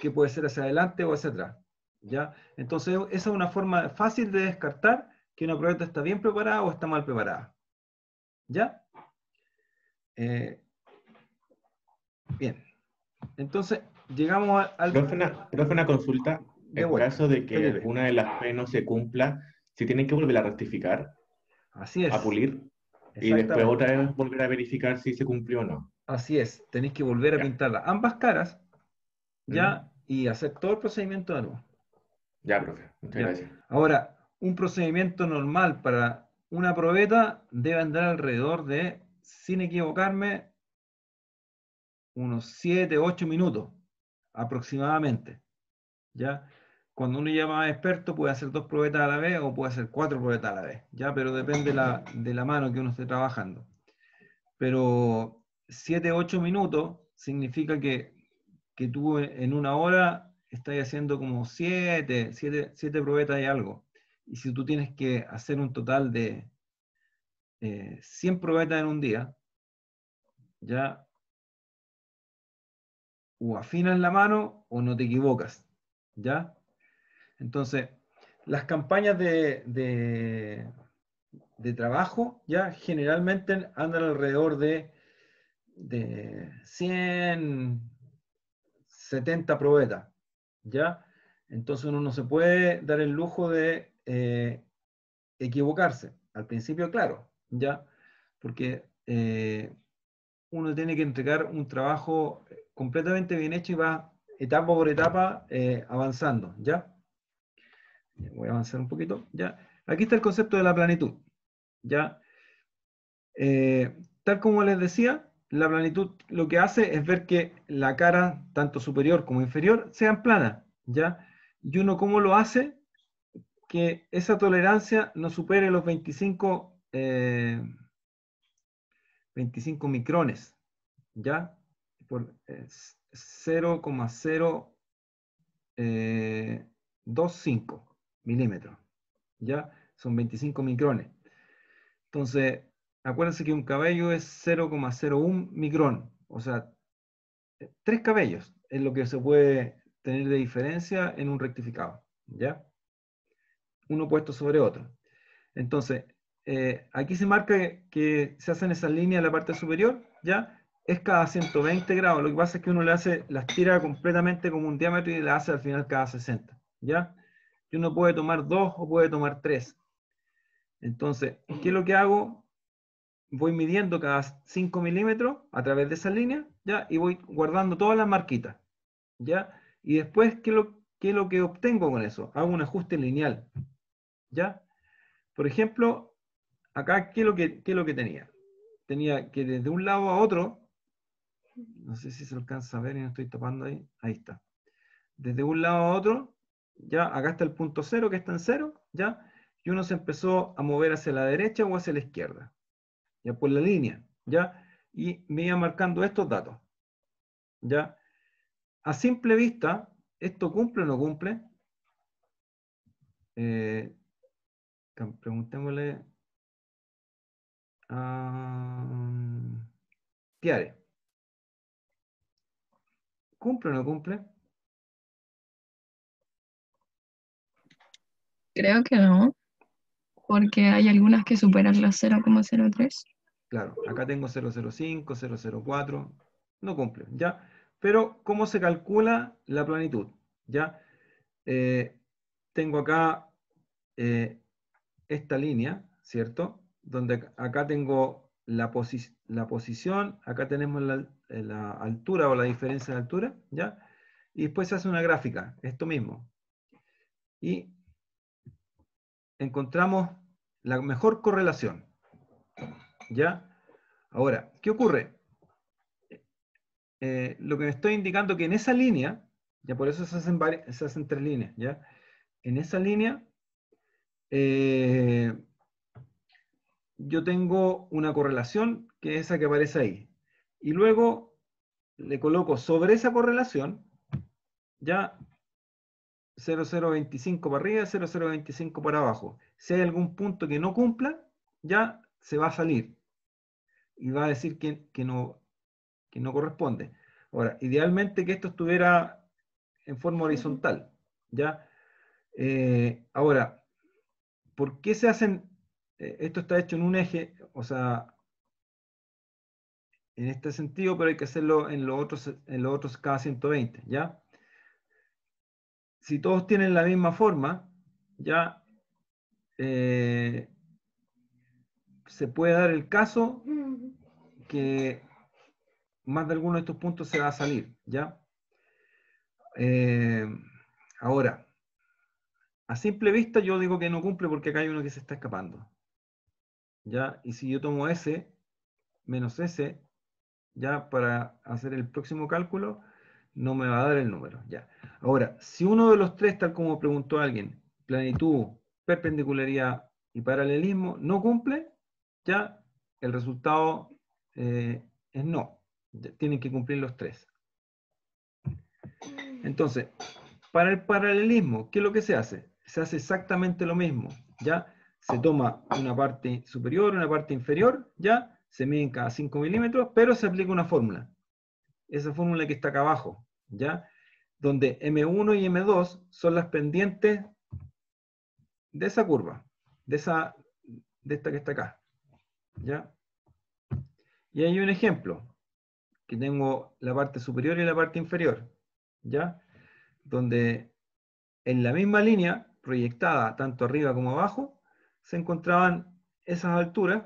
Que puede ser hacia adelante o hacia atrás, ¿ya? Entonces, esa es una forma fácil de descartar que una probeta está bien preparada o está mal preparada, ¿ya? Bien, entonces llegamos al... Profe, una consulta. De En vuelta, caso de que Felipe. alguna de las P no se cumpla, si tienen que volver a rectificar, Así es. a pulir, y después Exactamente. otra vez volver a verificar si se cumplió o no. Así es, tenéis que volver a Ya. pintarla ambas caras, ¿ya? ¿Mm? Y hacer todo el procedimiento de nuevo. Ya, profe. Muchas Ya. gracias. Ahora, un procedimiento normal para una probeta debe andar alrededor de, sin equivocarme, unos 7, 8 minutos aproximadamente, ¿ya? Cuando uno ya más experto puede hacer 2 probetas a la vez o puede hacer 4 probetas a la vez, ¿ya? Pero depende de la mano que uno esté trabajando. Pero 7, 8 minutos significa que tú en una hora estás haciendo como 7 probetas y algo. Y si tú tienes que hacer un total de 100 probetas en un día, ya o afinas la mano o no te equivocas, ¿ya? Entonces, las campañas de trabajo ya generalmente andan alrededor de 100, 70 probetas, ¿ya? Entonces uno no se puede dar el lujo de equivocarse. Al principio, claro, ¿ya? Porque uno tiene que entregar un trabajo completamente bien hecho y va etapa por etapa avanzando, ¿ya? Voy a avanzar un poquito, ¿ya? Aquí está el concepto de la planitud, ¿ya? Tal como les decía, la planitud lo que hace es ver que la cara, tanto superior como inferior, sean planas, ¿ya? Y uno, ¿cómo lo hace? Que esa tolerancia no supere los 25 micrones, ¿ya? Por 0,025 milímetros, ¿ya? Son 25 micrones. Entonces, acuérdense que un cabello es 0,01 micrón, o sea, 3 cabellos es lo que se puede tener de diferencia en un rectificado, ¿ya? Uno puesto sobre otro. Entonces, aquí se marca que se hacen esas líneas en la parte superior, ¿ya? Es cada 120 grados. Lo que pasa es que uno las tira completamente como un diámetro y las hace al final cada 60, ¿ya? Y uno puede tomar 2 o puede tomar 3. Entonces, ¿qué es lo que hago? Voy midiendo cada 5 milímetros a través de esa línea, ¿ya? Y voy guardando todas las marquitas, ¿ya? Y después, ¿qué es lo que obtengo con eso? Hago un ajuste lineal, ¿ya? Por ejemplo, acá, ¿qué es lo que tenía? Tenía que desde un lado a otro No sé si se alcanza a ver y no estoy tapando ahí. Ahí está. Desde un lado a otro, ya acá está el punto 0 que está en 0, ya, y uno se empezó a mover hacia la derecha o hacia la izquierda, ya por la línea, ya, y me iba marcando estos datos, ya. A simple vista, ¿esto cumple o no cumple? Preguntémosle a Tiare. ¿Cumple o no cumple? Creo que no, porque hay algunas que superan los 0,03. Claro, acá tengo 005, 004, no cumple, ¿ya? Pero, ¿cómo se calcula la planitud? ¿Ya? Tengo acá esta línea, ¿cierto? Donde acá tengo la posición, acá tenemos la altura o la diferencia de altura, ¿ya? Y después se hace una gráfica, esto mismo. Y encontramos la mejor correlación, ¿ya? Ahora, ¿qué ocurre? Lo que me estoy indicando que en esa línea, ya por eso se hacen tres líneas, ¿ya? En esa línea, yo tengo una correlación que es esa que aparece ahí. Y luego le coloco sobre esa correlación, ya 0,025 para arriba, 0,025 para abajo. Si hay algún punto que no cumpla, ya se va a salir. Y va a decir que no corresponde. Ahora, idealmente que esto estuviera en forma horizontal, ¿ya? Ahora, ¿por qué se hacen? Esto está hecho en un eje, o sea, en este sentido, pero hay que hacerlo en los otros cada 120, ¿ya? Si todos tienen la misma forma, ya se puede dar el caso que más de alguno de estos puntos se va a salir, ¿ya? Ahora, a simple vista yo digo que no cumple porque acá hay uno que se está escapando, ¿ya? Y si yo tomo S menos S, ya para hacer el próximo cálculo, no me va a dar el número, ya. Ahora, si uno de los tres, tal como preguntó alguien, planitud, perpendicularidad y paralelismo, no cumple, ya el resultado es no. Tienen que cumplir los tres. Entonces, para el paralelismo, ¿qué es lo que se hace? Se hace exactamente lo mismo, ¿ya? Se toma una parte superior, una parte inferior, ¿ya? Se miden cada 5 milímetros, pero se aplica una fórmula. Esa fórmula que está acá abajo, ¿ya? Donde M1 y M2 son las pendientes de esa curva, de esta que está acá, ¿ya? Y hay un ejemplo, que tengo la parte superior y la parte inferior, ¿ya? Donde en la misma línea, proyectada tanto arriba como abajo, se encontraban esas alturas,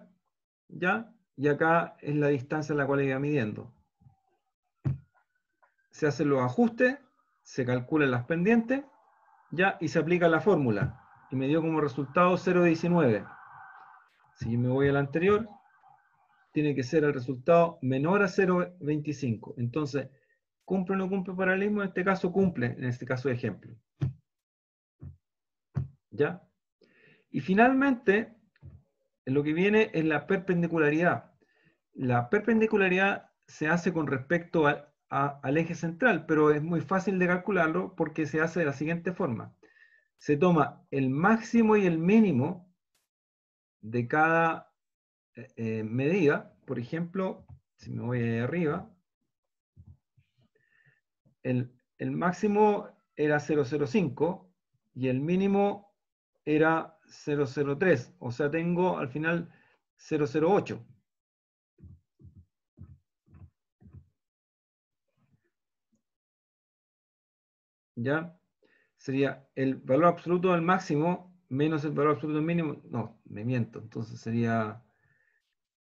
¿ya? Y acá es la distancia en la cual iba midiendo. Se hacen los ajustes, se calculan las pendientes, ¿ya? Y se aplica la fórmula. Y me dio como resultado 0,19. Si me voy al anterior, tiene que ser el resultado menor a 0,25. Entonces, ¿cumple o no cumple paralelismo? En este caso cumple, en este caso de ejemplo. ¿Ya? Y finalmente, lo que viene es la perpendicularidad. La perpendicularidad se hace con respecto al eje central, pero es muy fácil de calcularlo porque se hace de la siguiente forma. Se toma el máximo y el mínimo de cada medida. Por ejemplo, si me voy ahí arriba, el máximo era 0,05 y el mínimo era 0,03. O sea, tengo al final 0,08. ¿Ya? Sería el valor absoluto del máximo menos el valor absoluto del mínimo. No, me miento. Entonces sería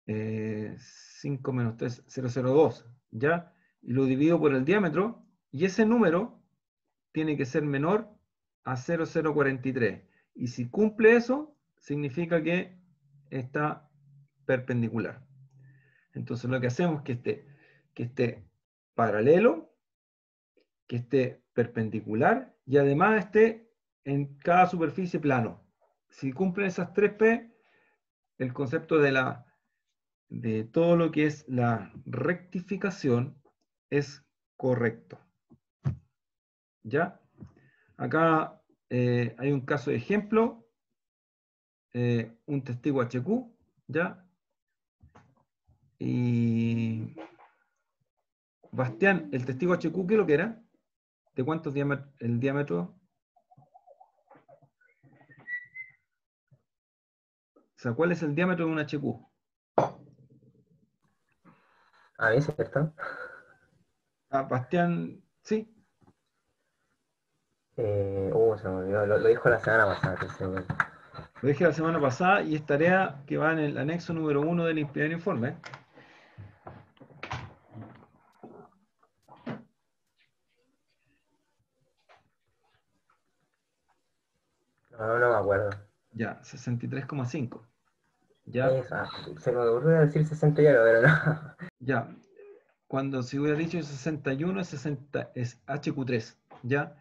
5 menos 3, 0,02. ¿Ya? Y lo divido por el diámetro. Y ese número tiene que ser menor a 0,043. Y si cumple eso, significa que está perpendicular. Entonces lo que hacemos es que esté paralelo, que esté perpendicular y además esté en cada superficie plano. Si cumplen esas 3P, el concepto de todo lo que es la rectificación es correcto. ¿Ya? Acá hay un caso de ejemplo, un testigo HQ, ¿ya? Y Bastián, el testigo HQ, ¿qué es lo que era? ¿De cuántos diámetros? El diámetro. O sea, ¿cuál es el diámetro de un HQ? A mí, ¿cierto? Ah, Bastián, sí. Se me olvidó. Lo dijo la semana pasada. Estoy seguro. Lo dije la semana pasada y es tarea que va en el anexo número 1 del primer informe. No me acuerdo. Ya, 63,5. Ya, Esa, se me ocurrió decir 61, pero no. ya. Cuando se hubiera dicho 61 es HQ3. Ya.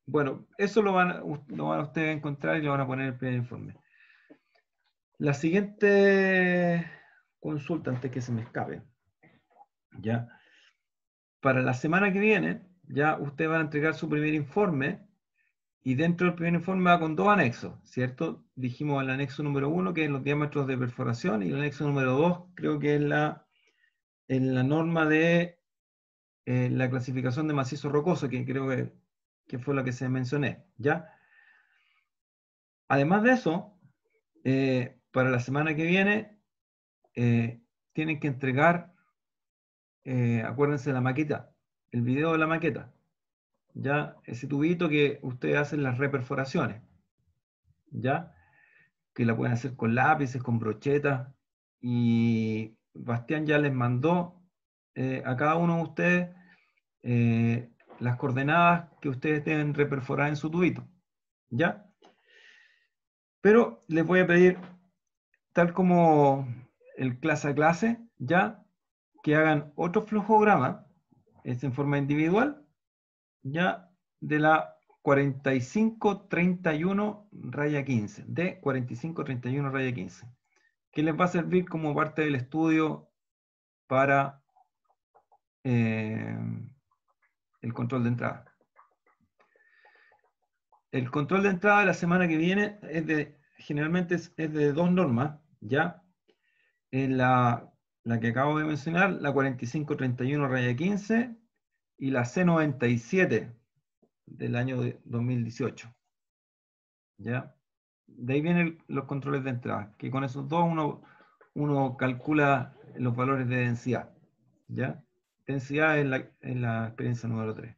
Bueno, eso lo van a ustedes a encontrar y lo van a poner en el primer informe. La siguiente consulta, antes que se me escape, ya. Para la semana que viene, ya ustedes van a entregar su primer informe y dentro del primer informe va con 2 anexos, ¿cierto? Dijimos el anexo número 1, que es los diámetros de perforación, y el anexo número 2, creo que es en la norma de la clasificación de macizo rocoso, que creo que fue la que se mencioné, ¿ya? Además de eso, para la semana que viene, tienen que entregar, acuérdense de la maqueta, el video de la maqueta, ya, ese tubito que ustedes hacen las reperforaciones, ya, que la pueden hacer con lápices, con brochetas, y Bastián ya les mandó a cada uno de ustedes las coordenadas que ustedes deben reperforar en su tubito, ¿ya? Pero les voy a pedir, tal como el clase a clase, ya, que hagan otro flujograma, es en forma individual, ya, de la 4531 raya 15, de 4531 raya 15, que les va a servir como parte del estudio para el control de entrada. El control de entrada de la semana que viene generalmente es de 2 normas, ¿ya? En la que acabo de mencionar, la 4531 raya 15 y la C97 del año 2018, ¿ya? De ahí vienen los controles de entrada, que con esos dos uno calcula los valores de densidad, ¿ya? Densidad en la experiencia número 3.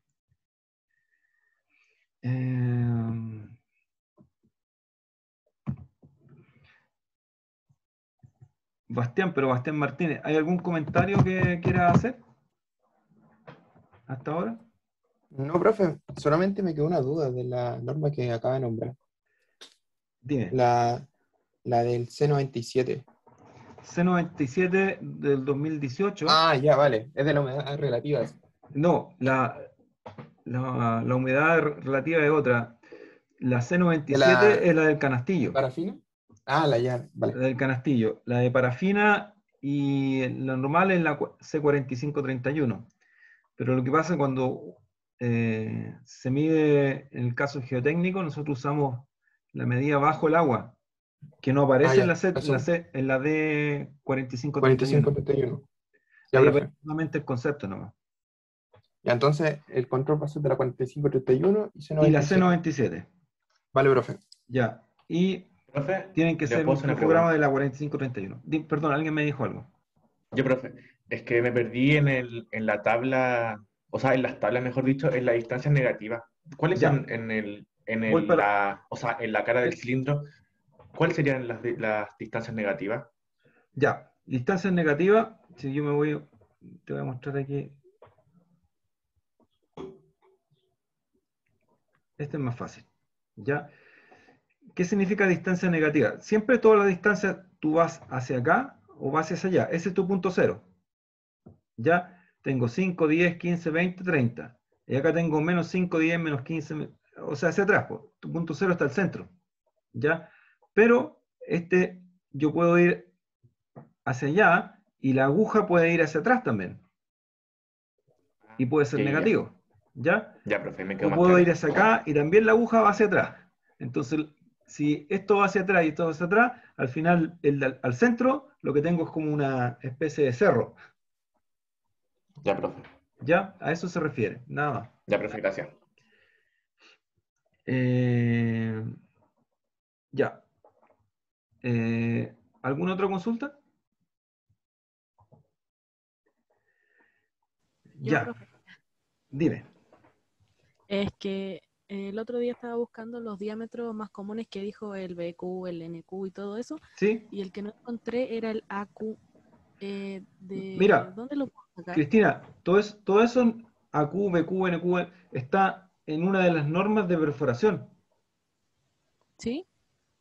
Bastián Martínez, ¿hay algún comentario que quiera hacer hasta ahora? No, profe, solamente me quedó una duda de la norma que acaba de nombrar. Dime. La del C97. C97 del 2018. Ah, ya, vale. Es de la humedad relativa. No, la humedad relativa es otra. La C97 es la del canastillo. ¿Parafina? Ah, vale. La del canastillo. La de parafina y la normal es la C4531. Pero lo que pasa cuando se mide en el caso geotécnico, nosotros usamos la medida bajo el agua, que no aparece en la D4531. 4531. Ya, Ahí profe. va solamente el concepto nomás. Ya, entonces el control va a ser de la 4531 y C97. Y la C97. Vale, profe. Ya. Y profe, tienen que ¿le ser puedo un hacer una programa pregunta? de la 4531. Perdón, alguien me dijo algo. Yo, profe, es que me perdí en la tabla, o sea, en las tablas, mejor dicho, en la distancia negativa. ¿Cuáles Ya. son Voy para- en la cara del cilindro? ¿Cuáles serían las distancias negativas? Ya. Distancia negativa. Si yo te voy a mostrar aquí. Este es más fácil. ¿Ya? ¿Qué significa distancia negativa? Siempre todas las distancias tú vas hacia acá o vas hacia allá. Ese es tu punto cero. ¿Ya? Tengo 5, 10, 15, 20, 30. Y acá tengo menos 5, 10, menos 15, o sea, hacia atrás, pues. Tu punto cero está al centro. ¿Ya? Pero yo puedo ir hacia allá y la aguja puede ir hacia atrás también. Y puede ser Ya. negativo. ¿Ya? Ya, profe, me quedó O más puedo claro. ir hacia acá y también la aguja va hacia atrás. Entonces, si esto va hacia atrás y esto va hacia atrás, al final, al centro, lo que tengo es como una especie de cerro. Ya, profe. ¿Ya? A eso se refiere, nada más. Ya, profe, gracias. Ya. ¿Alguna otra consulta? Yo, Ya. profe, Dime. es que el otro día estaba buscando los diámetros más comunes que dijo el BQ, el NQ y todo eso, ¿Sí? y el que no encontré era el AQ. Mira, ¿Dónde lo puedo sacar? Cristina, todo eso AQ, BQ, NQ, está en una de las normas de perforación. ¿Sí?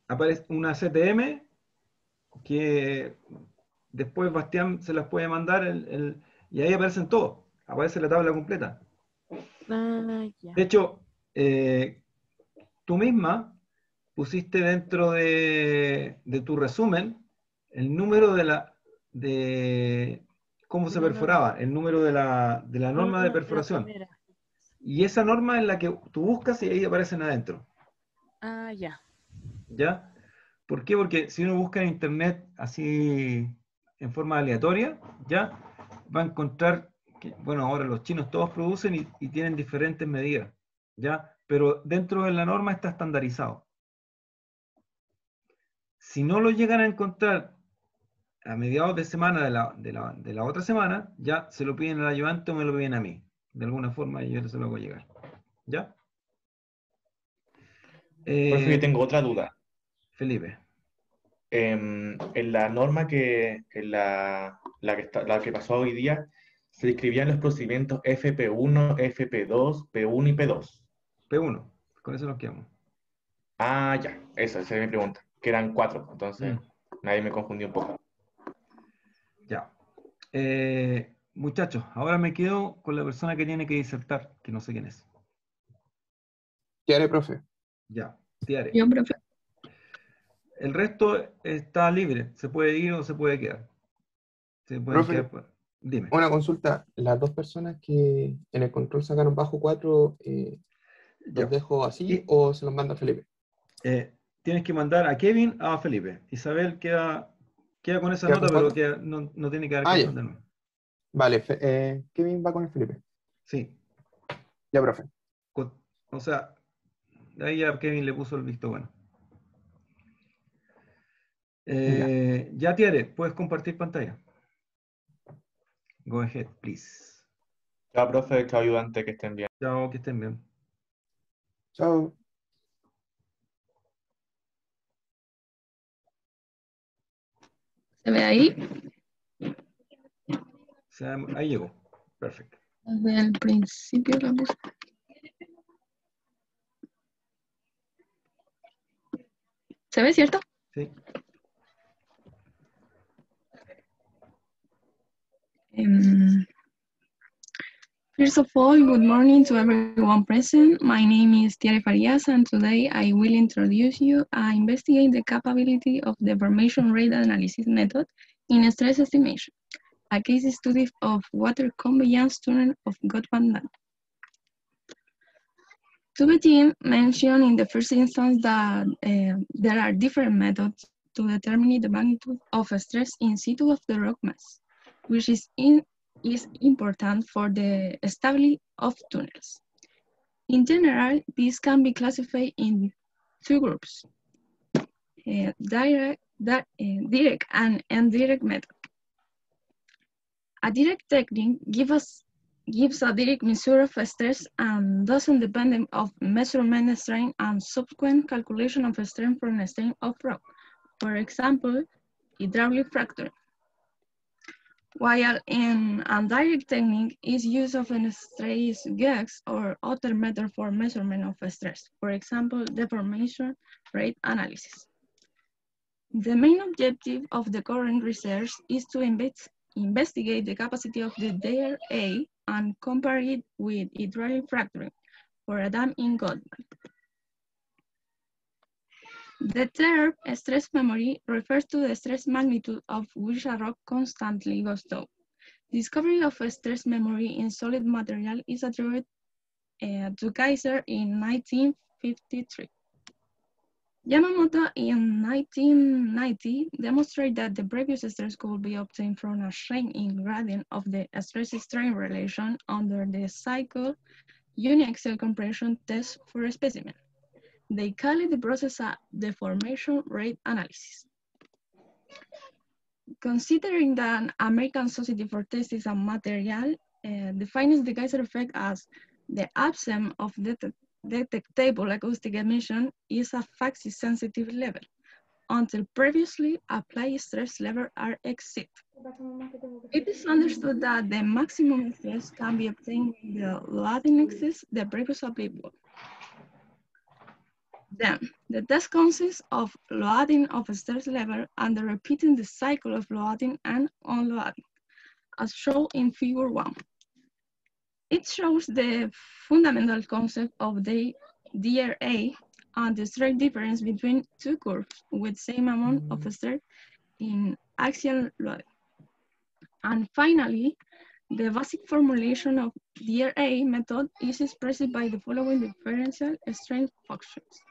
Aparece una CTM que después Bastián se las puede mandar y ahí aparecen todos. Aparece la tabla completa. Ah, ya. De hecho, tú misma pusiste dentro de tu resumen el número de cómo se De la norma. perforaba, el número de la norma de La perforación. primera. Y esa norma es la que tú buscas y ahí aparecen adentro. Ah, ya. ¿Ya? ¿Por qué? Porque si uno busca en internet así en forma aleatoria, ¿ya? Va a encontrar que, bueno, ahora los chinos todos producen y tienen diferentes medidas, ¿ya? Pero dentro de la norma está estandarizado. Si no lo llegan a encontrar a mediados de semana de la otra semana, ya se lo piden al ayudante o me lo piden a mí. De alguna forma yo se lo hago llegar. ¿Ya? Profe, yo tengo otra duda. Felipe. En la norma la que pasó hoy día, se describían los procedimientos FP1, FP2, P1 y P2. P1. Con eso nos quedamos. Ah, ya. Esa es mi pregunta. Que eran 4. Entonces, nadie me confundió un poco. Ya. Muchachos, ahora me quedo con la persona que tiene que disertar, que no sé quién es. Tiare, profe. Ya, Tiare. Yo, profe. El resto está libre, se puede ir o se puede quedar. Se pueden Profe, quedar. Dime. una consulta. Las dos personas que en el control sacaron bajo 4, Ya. ¿los dejo así o se los manda a Felipe? Tienes que mandar a Kevin a Felipe. Isabel queda con esa ¿Queda nota, con pero 4? no tiene que dar Ah, clases ya. de nuevo. Vale, Kevin va con el Felipe. Sí. Ya, profe. O sea, ahí ya Kevin le puso el visto bueno. Ya, Tiare, puedes compartir pantalla. Go ahead, please. Chao, profe. Chao, ayudante. Que estén bien. Chao, que estén bien. Chao. ¿Se ve ahí? Ahí llegó. Perfecto. Desde el principio la puse. ¿Se ve, cierto? Sí. First of all, good morning to everyone present. My name is Tiare Farias, and today I will introduce you and investigate the capability of the deformation rate analysis method in stress estimation, a case study of water conveyance tunnel of Gotthard. To begin, mention in the first instance that there are different methods to determine the magnitude of stress in situ of the rock mass, which is important for the stability of tunnels. In general, these can be classified in two groups, direct and indirect method. A direct technique gives a direct measure of stress and doesn't depend of measurement strain and subsequent calculation of strain from a strain of rock. For example, hydraulic fracturing. While in indirect technique is use of a stress gauge or other method for measurement of stress. For example, deformation rate analysis. The main objective of the current research is to investigate the capacity of the DRA and compare it with hydraulic fracturing for a dam in Goldman. The term stress memory refers to the stress magnitude of which a rock constantly goes down. Discovery of a stress memory in solid material is attributed to Kaiser in 1953. Yamamoto in 1990 demonstrated that the previous stress could be obtained from a change in gradient of the stress-strain relation under the cycle uniaxial compression test for a specimen. They call it the process a deformation rate analysis. Considering that American Society for Testing and Material defines the Kaiser effect as the absence of detectable acoustic emission is a fact-sensitive level until previously applied stress levels are exceeded. It is understood that the maximum stress can be obtained when the loading exceeds the previous applicable. Then, the test consists of loading of a stress level and repeating the cycle of loading and unloading, as shown in Figure 1. It shows the fundamental concept of the DRA and the stress difference between two curves with same amount of stress in axial loading. And finally, the basic formulation of DRA method is expressed by the following differential strength functions.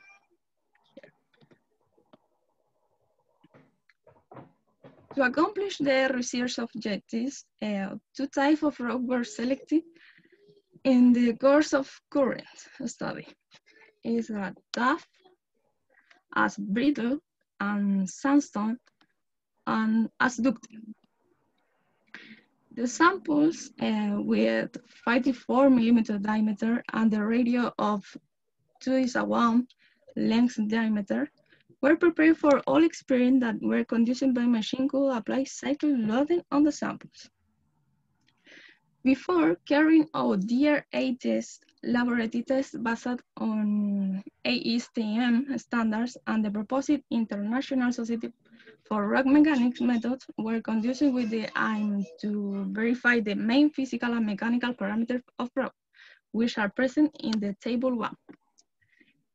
To accomplish the research objectives, two types of rock were selected in the course of current study. Is a tuff as brittle and sandstone and as ductile. The samples with 54 millimeter diameter and the radio of 2:1 length diameter were prepared for all experiments that were conducted by machine could apply cycle loading on the samples. Before carrying out DRA tests, laboratory tests based on ASTM standards and the proposed International Society for Rock Mechanics methods were conducted with the aim to verify the main physical and mechanical parameters of rock, which are present in the Table 1.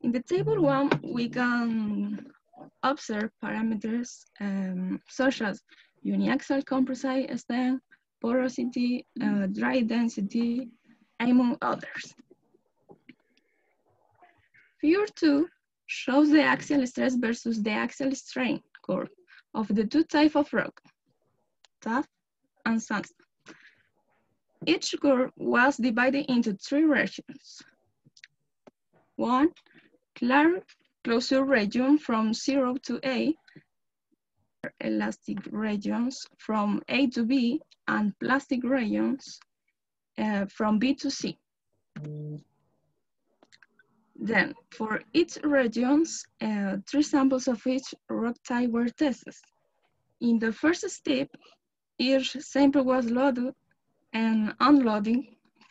In the Table 1, we can observe parameters such as uniaxial composite strength, porosity, dry density, among others. Figure 2 shows the axial stress versus the axial strain curve of the two types of rock, tuff and sandstone. Each curve was divided into three regions. One, closure region from 0 to A, elastic regions from A to B, and plastic regions from B to C. Then, for each regions, 3 samples of each rock type were tested. In the first step, each sample was loaded and unloaded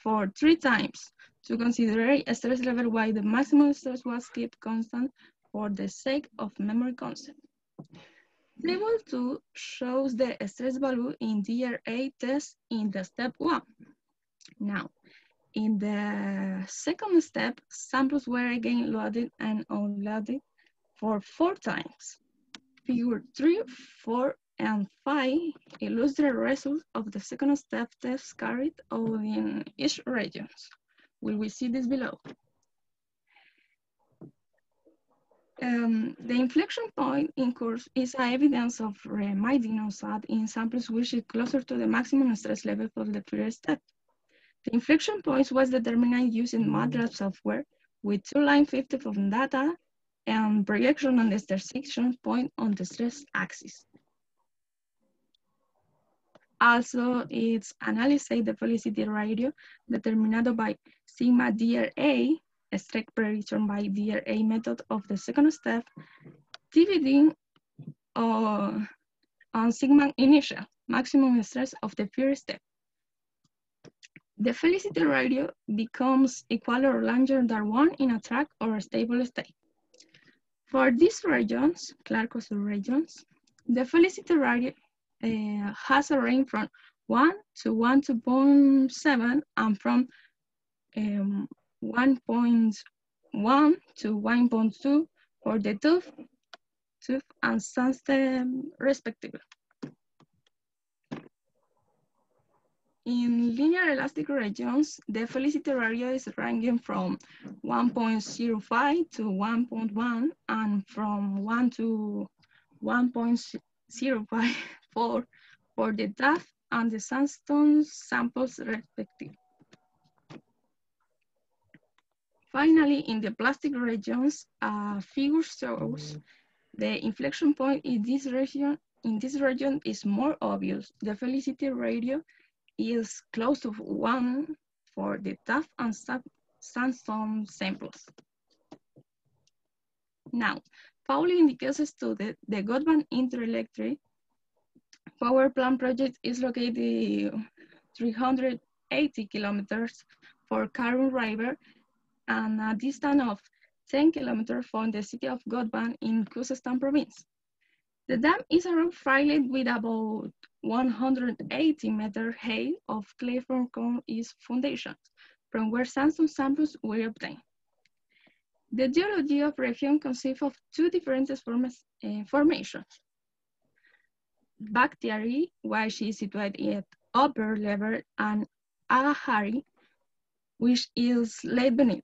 for 3 times to consider a stress level while the maximum stress was kept constant for the sake of memory concept. Table 2 shows the stress value in DRA test in the step 1. Now, in the second step, samples were again loaded and unloaded for 4 times. Figure 3, 4, and 5 illustrate the results of the second step tests carried out in each region. We will see this below. The inflection point in course is evidence of remaining OSAT in samples which is closer to the maximum stress level for the first step. The inflection point was determined using MATLAB software with 2-line 50 of data and projection on the intersection point on the stress axis. Also, it's analyzed the velocity radio determined by sigma DRA, a stress prediction by DRA method of the second step, dividing on sigma initial, maximum stress of the first step. The velocity radio becomes equal or larger than 1 in a track or a stable state. For these regions, Clark-Cosur regions, the velocity radio has a range from 1 to 1.7 and from 1.1 to 1.2 for the tooth and sunstem respectively. In linear elastic regions, the felicity radius is ranging from 1.05 to 1.1 and from 1 to 1.05 for the tuff and the sandstone samples respectively. Finally, in the plastic regions, a figure shows the inflection point in this region is more obvious. The felicity ratio is close to 1 for the tuff and sandstone samples. Now, Pauli indicates a study, the Godvan Interelectric Power Plant project is located 380 kilometers for Karun River and a distance of 10 kilometers from the city of Godvan in Khuzestan province. The dam is around filled with about 180 meters height of clay from its foundations, from where sandstone samples were obtained. The geology of region consists of two different formations. Bakhtiari, which is situated at upper level, and Agahari, which is laid beneath.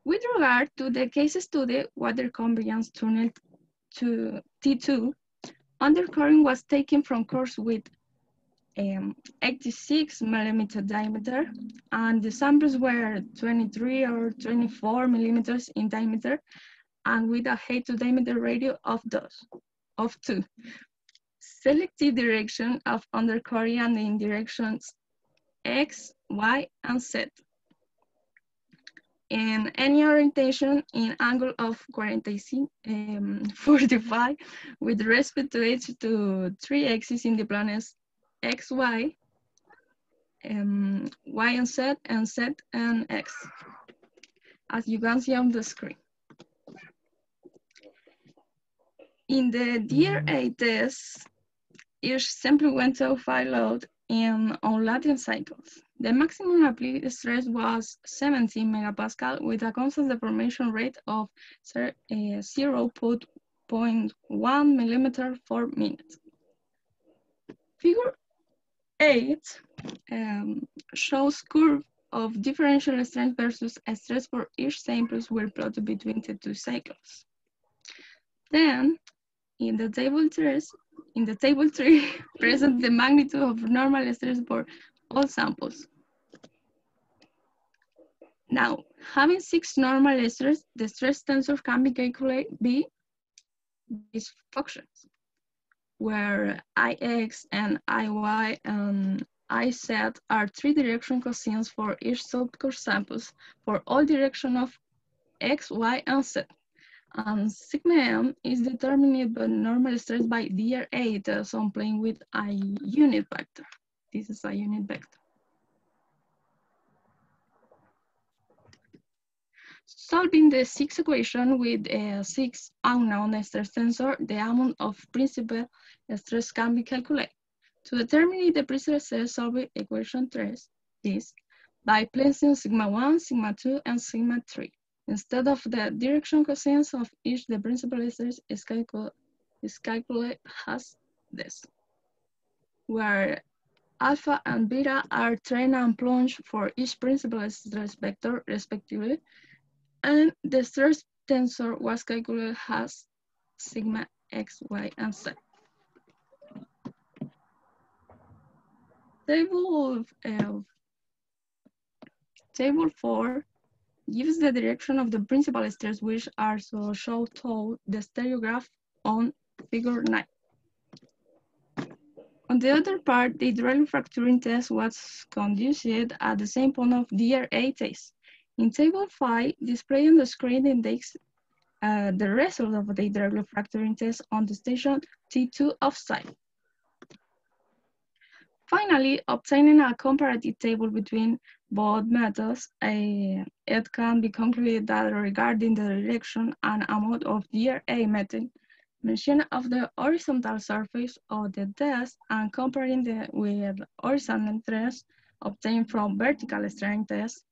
With regard to the case study, water conveyance tunnel to T2, undercurrent was taken from course with 86 millimeter diameter, and the samples were 23 or 24 millimeters in diameter, and with a height to diameter ratio of 2. Selected direction of undercurrent in directions X, Y, and Z. In any orientation in angle of 45 with respect to each to 3 axes in the planes X, Y, Y and Z and X, as you can see on the screen. In the DRA test, each simply went to 5 load on Latin cycles. The maximum applied stress was 17 megapascal with a constant deformation rate of 0.1 millimeter per minute. Figure 8 shows curve of differential strength versus stress for each samples were plotted between the 2 cycles. Then, in the table 3, present the magnitude of normal stress for all samples. Now, having 6 normal stress, the stress tensor can be calculated by these functions, where Ix and Iy and Iz are 3 direction cosines for each subcourse samples for all direction of X, Y, and Z. And sigma m is determined by normal stress by dr8 on plane with a unit vector. This is a unit vector. Solving the 6 equation with 6 unknown stress tensor, the amount of principal stress can be calculated. To determine the principal stress, solve equation 3 is by placing sigma 1, sigma 2, and sigma 3. Instead of the direction cosines of each, the principal stress is calculated as this, where alpha and beta are train and plunge for each principal stress vector respectively, and the stress tensor was calculated as sigma X, Y, and Z. Table 4 gives the direction of the principal stress, which are so shown through the stereograph on figure 9. On the other part, the hydraulic fracturing test was conducted at the same point of DRA test. In table 5, display on the screen index the result of the hydraulic fracturing test on the station T2 offsite. Finally, obtaining a comparative table between both methods, it can be concluded that regarding the direction and amount of DRA method mention of the horizontal surface of the test and comparing with horizontal tests obtained from vertical strength tests,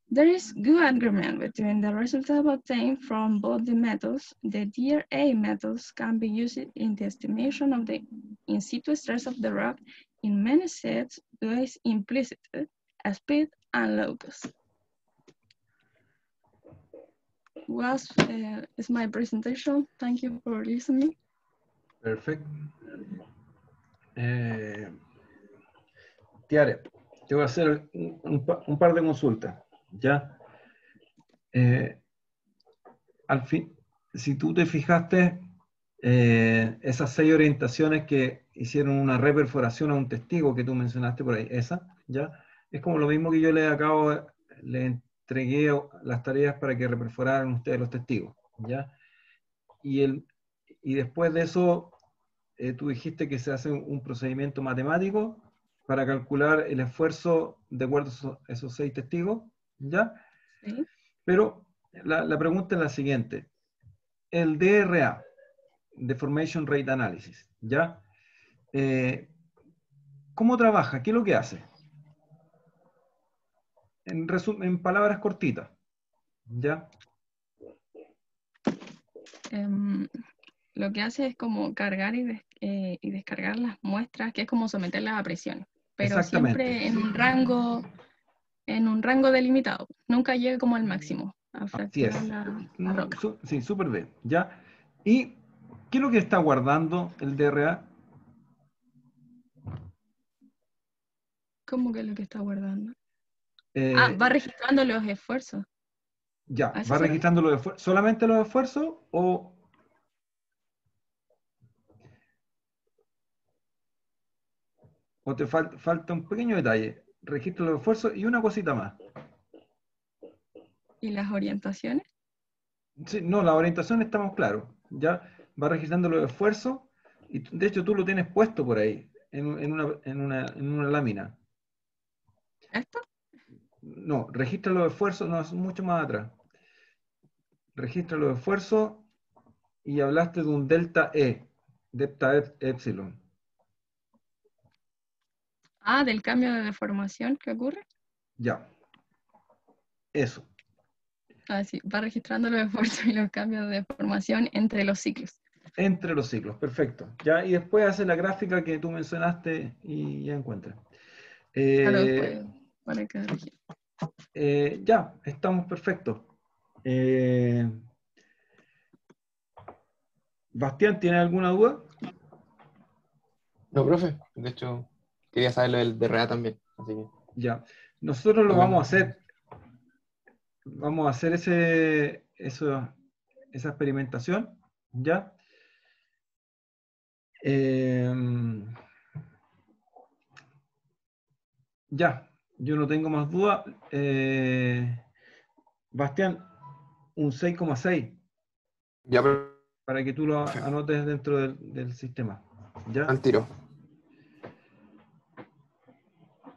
there is good agreement between the results obtained from both the methods. The DRA methods can be used in the estimation of the in situ stress of the rock in many sets based implicitly, speed and locus. Is my presentation. Thank you for listening. Perfecto. Tiare, te voy a hacer un par de consultas. ¿Ya? Al fin, si tú te fijaste, esas 6 orientaciones que hicieron una reperforación a un testigo que tú mencionaste por ahí, esa, ¿ya? Es como lo mismo que yo le entregué las tareas para que reperforaran ustedes los testigos, ¿ya? Y después de eso, tú dijiste que se hace un procedimiento matemático para calcular el esfuerzo de acuerdo a esos 6 testigos, ¿ya? Sí. Pero la pregunta es la siguiente. El DRA, Deformation Rate Analysis, ¿ya? ¿Cómo trabaja? ¿Qué es lo que hace? En palabras cortitas, ¿ya? Lo que hace es como cargar y descargar las muestras, que es como someterlas a presión, pero Exactamente. siempre en un rango delimitado. Nunca llega como al máximo a Así fracturar es. la roca. Sí, súper bien, ¿ya? ¿Y qué es lo que está guardando el DRA? ¿Cómo que es lo que está guardando? Va registrando los esfuerzos. Ya, ¿A eso ¿va se refiere? registrando los esfuerzos? ¿Solamente los esfuerzos o te falta un pequeño detalle? Registra los esfuerzos y una cosita más. ¿Y las orientaciones? Sí, no, la orientación estamos claros. Ya va registrando los esfuerzos y de hecho tú lo tienes puesto por ahí, en una lámina. ¿Esto? No, registra los esfuerzos, no, es mucho más atrás. Registra los esfuerzos y hablaste de un delta E, delta epsilon. Del cambio de deformación que ocurre. Ya. Eso. Sí, va registrando los esfuerzos y los cambios de deformación entre los ciclos. Entre los ciclos, perfecto. Ya, y después hace la gráfica que tú mencionaste y ya encuentra. Claro, después para que Ya, estamos perfectos. Bastián, ¿tiene alguna duda? No, profe. De hecho, quería saber lo del DRA también. Así que. Ya. Nosotros lo vamos a hacer. Vamos a hacer esa experimentación. ¿Ya? Ya, yo no tengo más duda. Bastián, un 6,6. Ya, profe. Para que tú lo anotes dentro del sistema. ¿Ya? Al tiro.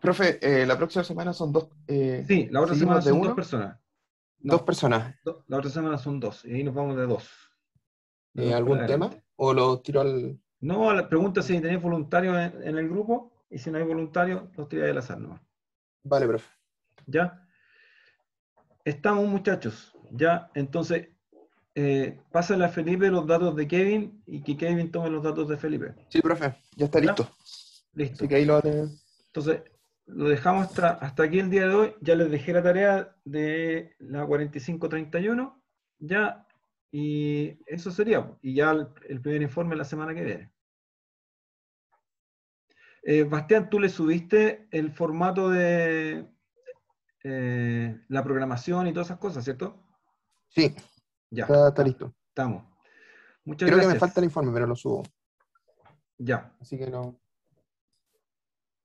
Profe, la próxima semana son 2. Sí, la otra semana son 2 personas. No, 2 personas. la otra semana son 2. Y ahí nos vamos de 2. ¿Algún tema? ¿O lo tiro al...? No, la pregunta es si tenéis voluntarios en el grupo. Y si no hay voluntarios, los tiráis al azar, ¿no? Vale, profe. ¿Ya? Estamos, muchachos. Ya, entonces, pásale a Felipe los datos de Kevin y que Kevin tome los datos de Felipe. Sí, profe, ya está listo. Listo. Así que ahí lo va a tener. Entonces, lo dejamos hasta aquí el día de hoy. Ya les dejé la tarea de la 4531. Ya, y eso sería. Y ya el primer informe la semana que viene. Bastián, tú le subiste el formato de la programación y todas esas cosas, ¿cierto? Sí, ya. Está listo. Estamos. Muchas Creo gracias. que me falta el informe, pero lo subo. Ya. Así que no.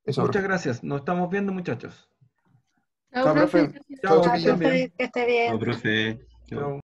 Eso, Muchas profe. gracias. Nos estamos viendo, muchachos. Chao, profe. Chao, Chao, profe, que esté bien. Chao, profe. Chao.